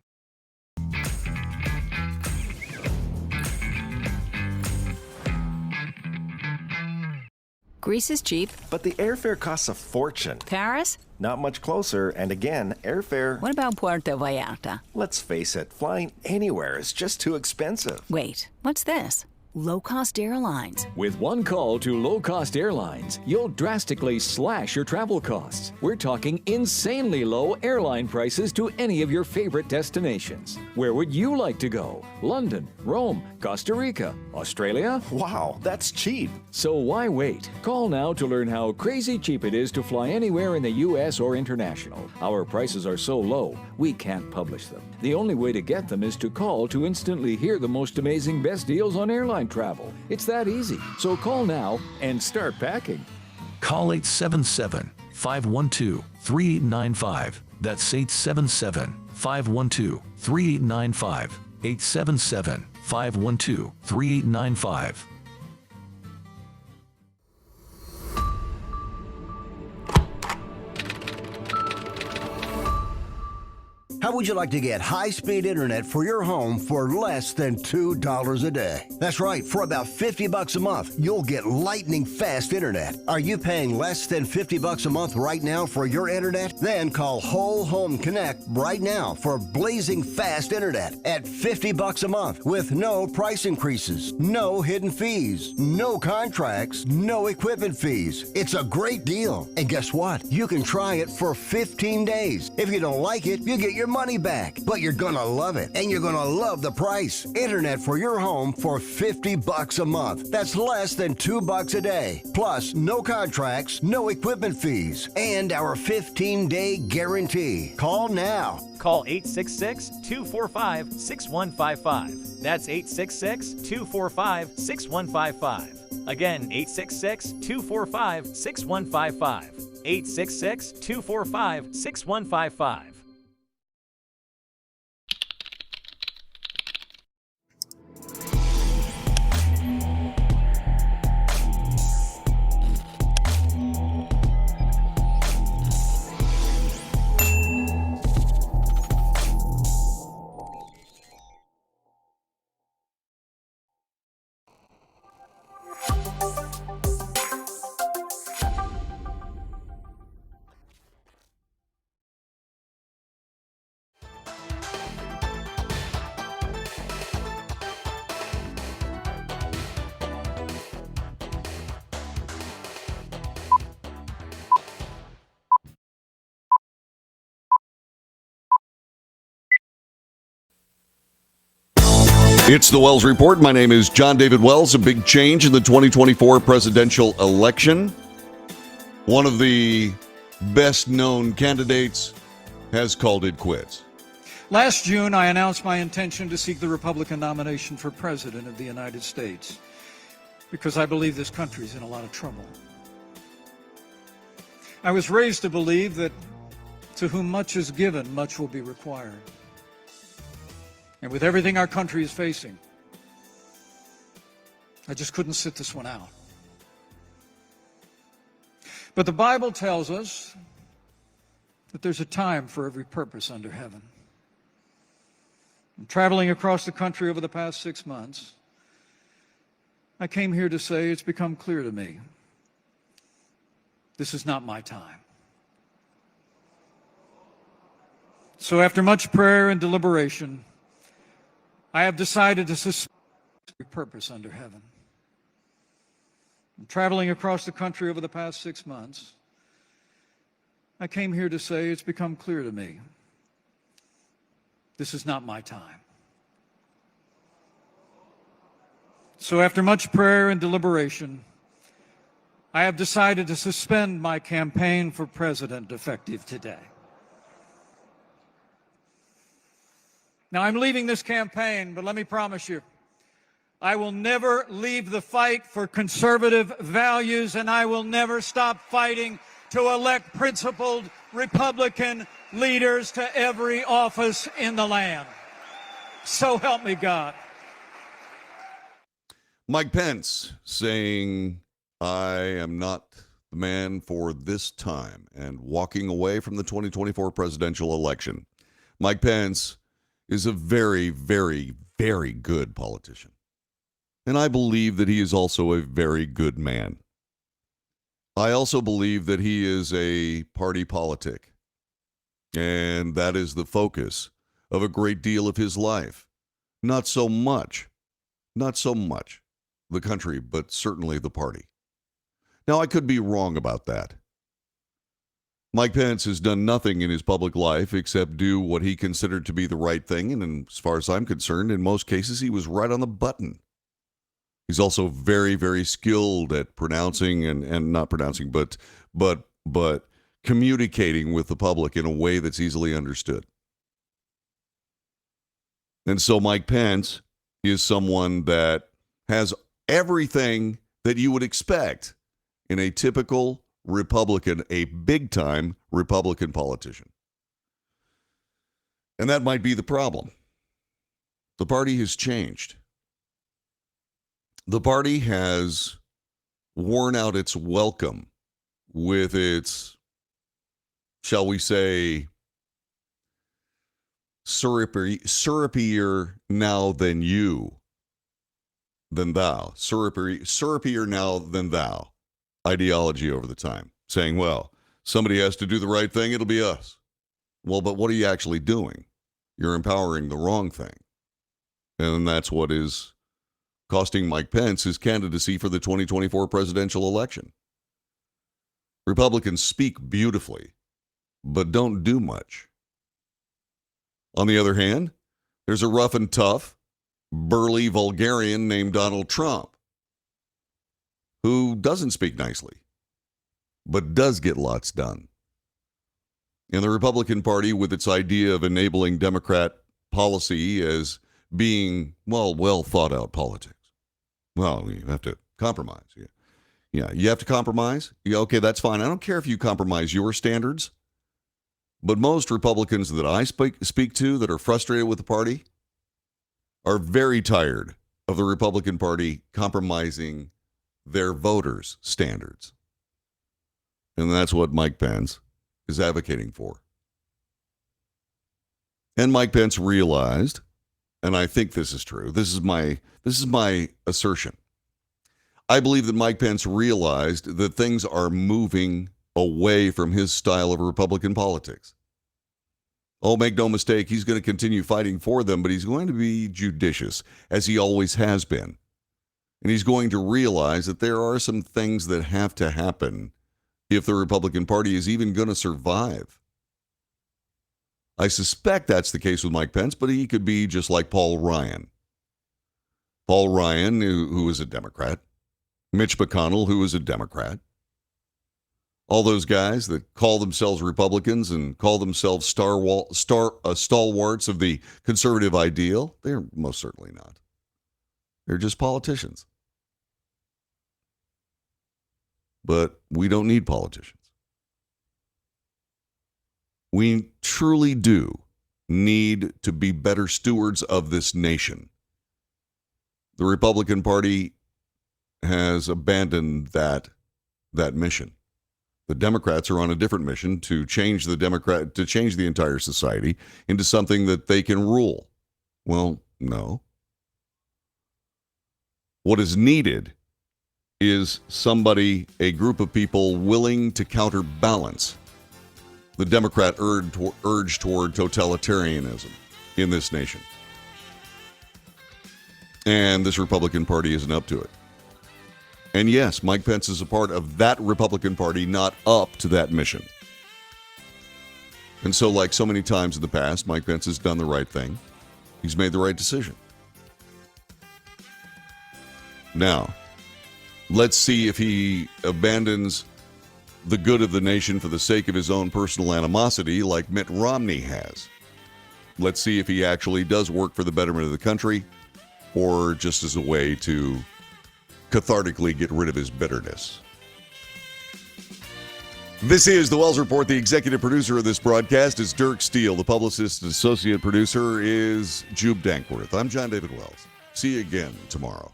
Greece is cheap. But the airfare costs a fortune. Paris? Not much closer, and again, airfare... What about Puerto Vallarta? Let's face it, flying anywhere is just too expensive. Wait, what's this? Low-cost airlines. With one call to low-cost airlines, you'll drastically slash your travel costs. We're talking insanely low airline prices to any of your favorite destinations. Where would you like to go? London, Rome, Costa Rica, Australia? Wow, that's cheap. So why wait? Call now to learn how crazy cheap it is to fly anywhere in the U.S. or international. Our prices are so low, we can't publish them. The only way to get them is to call to instantly hear the most amazing best deals on airline travel. It's that easy. So call now and start packing. Call 877-512-3895. That's 877-512-3895. 877-512-3895. How would you like to get high-speed internet for your home for less than $2 a day? That's right, for about $50 a month, you'll get lightning fast internet. Are you paying less than $50 a month right now for your internet? Then call Whole Home Connect right now for blazing fast internet at $50 a month with no price increases, no hidden fees, no contracts, no equipment fees. It's a great deal. And guess what? You can try it for 15 days. If you don't like it, you get your money back, but you're gonna love it, and you're gonna love the price. Internet for your home for $50 a month. That's less than $2 a day. Plus, no contracts, no equipment fees, and our 15-day guarantee. Call now. Call 866-245-6155. That's 866-245-6155. Again, 866-245-6155. 866-245-6155. It's the Wells Report. My name is John David Wells. A big change in the 2024 presidential election. One of the best-known candidates has called it quits. Last June, I announced my intention to seek the Republican nomination for President of the United States because I believe this country is in a lot of trouble. I was raised to believe that to whom much is given, much will be required. And with everything our country is facing, I just couldn't sit this one out. But the Bible tells us that there's a time for every purpose under heaven. And traveling across the country over the past 6 months, I came here to say it's become clear to me this is not my time. So after much prayer and deliberation, I have decided to suspend every purpose under heaven. Traveling across the country over the past 6 months, I came here to say it's become clear to me this is not my time. So after much prayer and deliberation, I have decided to suspend my campaign for president effective today. Now, I'm leaving this campaign, but let me promise you, I will never leave the fight for conservative values, and I will never stop fighting to elect principled Republican leaders to every office in the land. So help me God. Mike Pence saying, I am not the man for this time, and walking away from the 2024 presidential election. Mike Pence is a very, very, very good politician. And I believe that he is also a very good man. I also believe that he is a party politic. And that is the focus of a great deal of his life. Not so much the country, but certainly the party. Now, I could be wrong about that. Mike Pence has done nothing in his public life except do what he considered to be the right thing. And as far as I'm concerned, in most cases, he was right on the button. He's also very, very skilled at pronouncing and not pronouncing, but communicating with the public in a way that's easily understood. And so Mike Pence is someone that has everything that you would expect in a typical Republican, a big-time Republican politician. And that might be the problem. The party has changed. The party has worn out its welcome with its, shall we say, syrupier now than you, than thou, syrupier now than thou ideology over the time, saying, well, somebody has to do the right thing, it'll be us. Well, but what are you actually doing? You're empowering the wrong thing. And that's what is costing Mike Pence his candidacy for the 2024 presidential election. Republicans speak beautifully, but don't do much. On the other hand, there's a rough and tough, burly vulgarian named Donald Trump, who doesn't speak nicely, but does get lots done. And the Republican Party, with its idea of enabling Democrat policy as being, well thought out politics. Well, you have to compromise. Yeah, you have to compromise? Yeah, okay, that's fine. I don't care if you compromise your standards, but most Republicans that I speak to that are frustrated with the party are very tired of the Republican Party compromising their voters' standards. And that's what Mike Pence is advocating for. And Mike Pence realized, and I think this is true, this is my assertion. I believe that Mike Pence realized that things are moving away from his style of Republican politics. Oh, make no mistake, he's going to continue fighting for them, but he's going to be judicious, as he always has been. And he's going to realize that there are some things that have to happen if the Republican Party is even going to survive. I suspect that's the case with Mike Pence, but he could be just like Paul Ryan. Paul Ryan, who is a Democrat. Mitch McConnell, who is a Democrat. All those guys that call themselves Republicans and call themselves stalwarts of the conservative ideal, they're most certainly not. They're just politicians. But we don't need politicians. We truly do need to be better stewards of this nation. The Republican Party has abandoned that mission. The Democrats are on a different mission to change the entire society into something that they can rule. Well, no. What is needed is somebody, a group of people willing to counterbalance the Democrat urge toward totalitarianism in this nation. And this Republican Party isn't up to it. And yes, Mike Pence is a part of that Republican Party, not up to that mission. And so, like so many times in the past, Mike Pence has done the right thing. He's made the right decision. Now, let's see if he abandons the good of the nation for the sake of his own personal animosity like Mitt Romney has. Let's see if he actually does work for the betterment of the country or just as a way to cathartically get rid of his bitterness. This is The Wells Report. The executive producer of this broadcast is Dirk Steele. The publicist and associate producer is Jube Dankworth. I'm John David Wells. See you again tomorrow.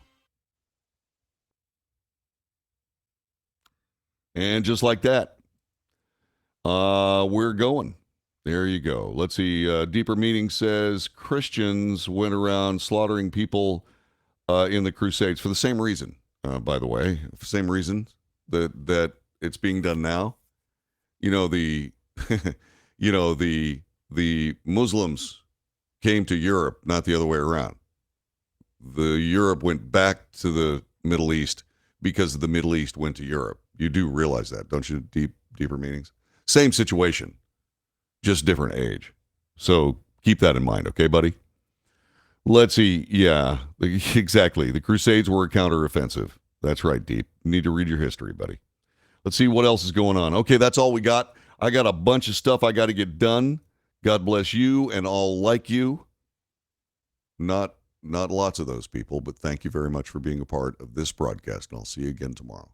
And just like that, we're going. There you go. Let's see. Deeper Meaning says Christians went around slaughtering people in the Crusades for the same reason, by the way. The same reason that it's being done now. You know, the Muslims came to Europe, not the other way around. The Europe went back to the Middle East because the Middle East went to Europe. You do realize that, don't you? Deeper Meanings. Same situation, just different age. So keep that in mind, okay, buddy? Let's see. Yeah, exactly. The Crusades were a counteroffensive. That's right, Deep. You need to read your history, buddy. Let's see what else is going on. Okay, that's all we got. I got a bunch of stuff I got to get done. God bless you and all like you. Not lots of those people, but thank you very much for being a part of this broadcast, and I'll see you again tomorrow.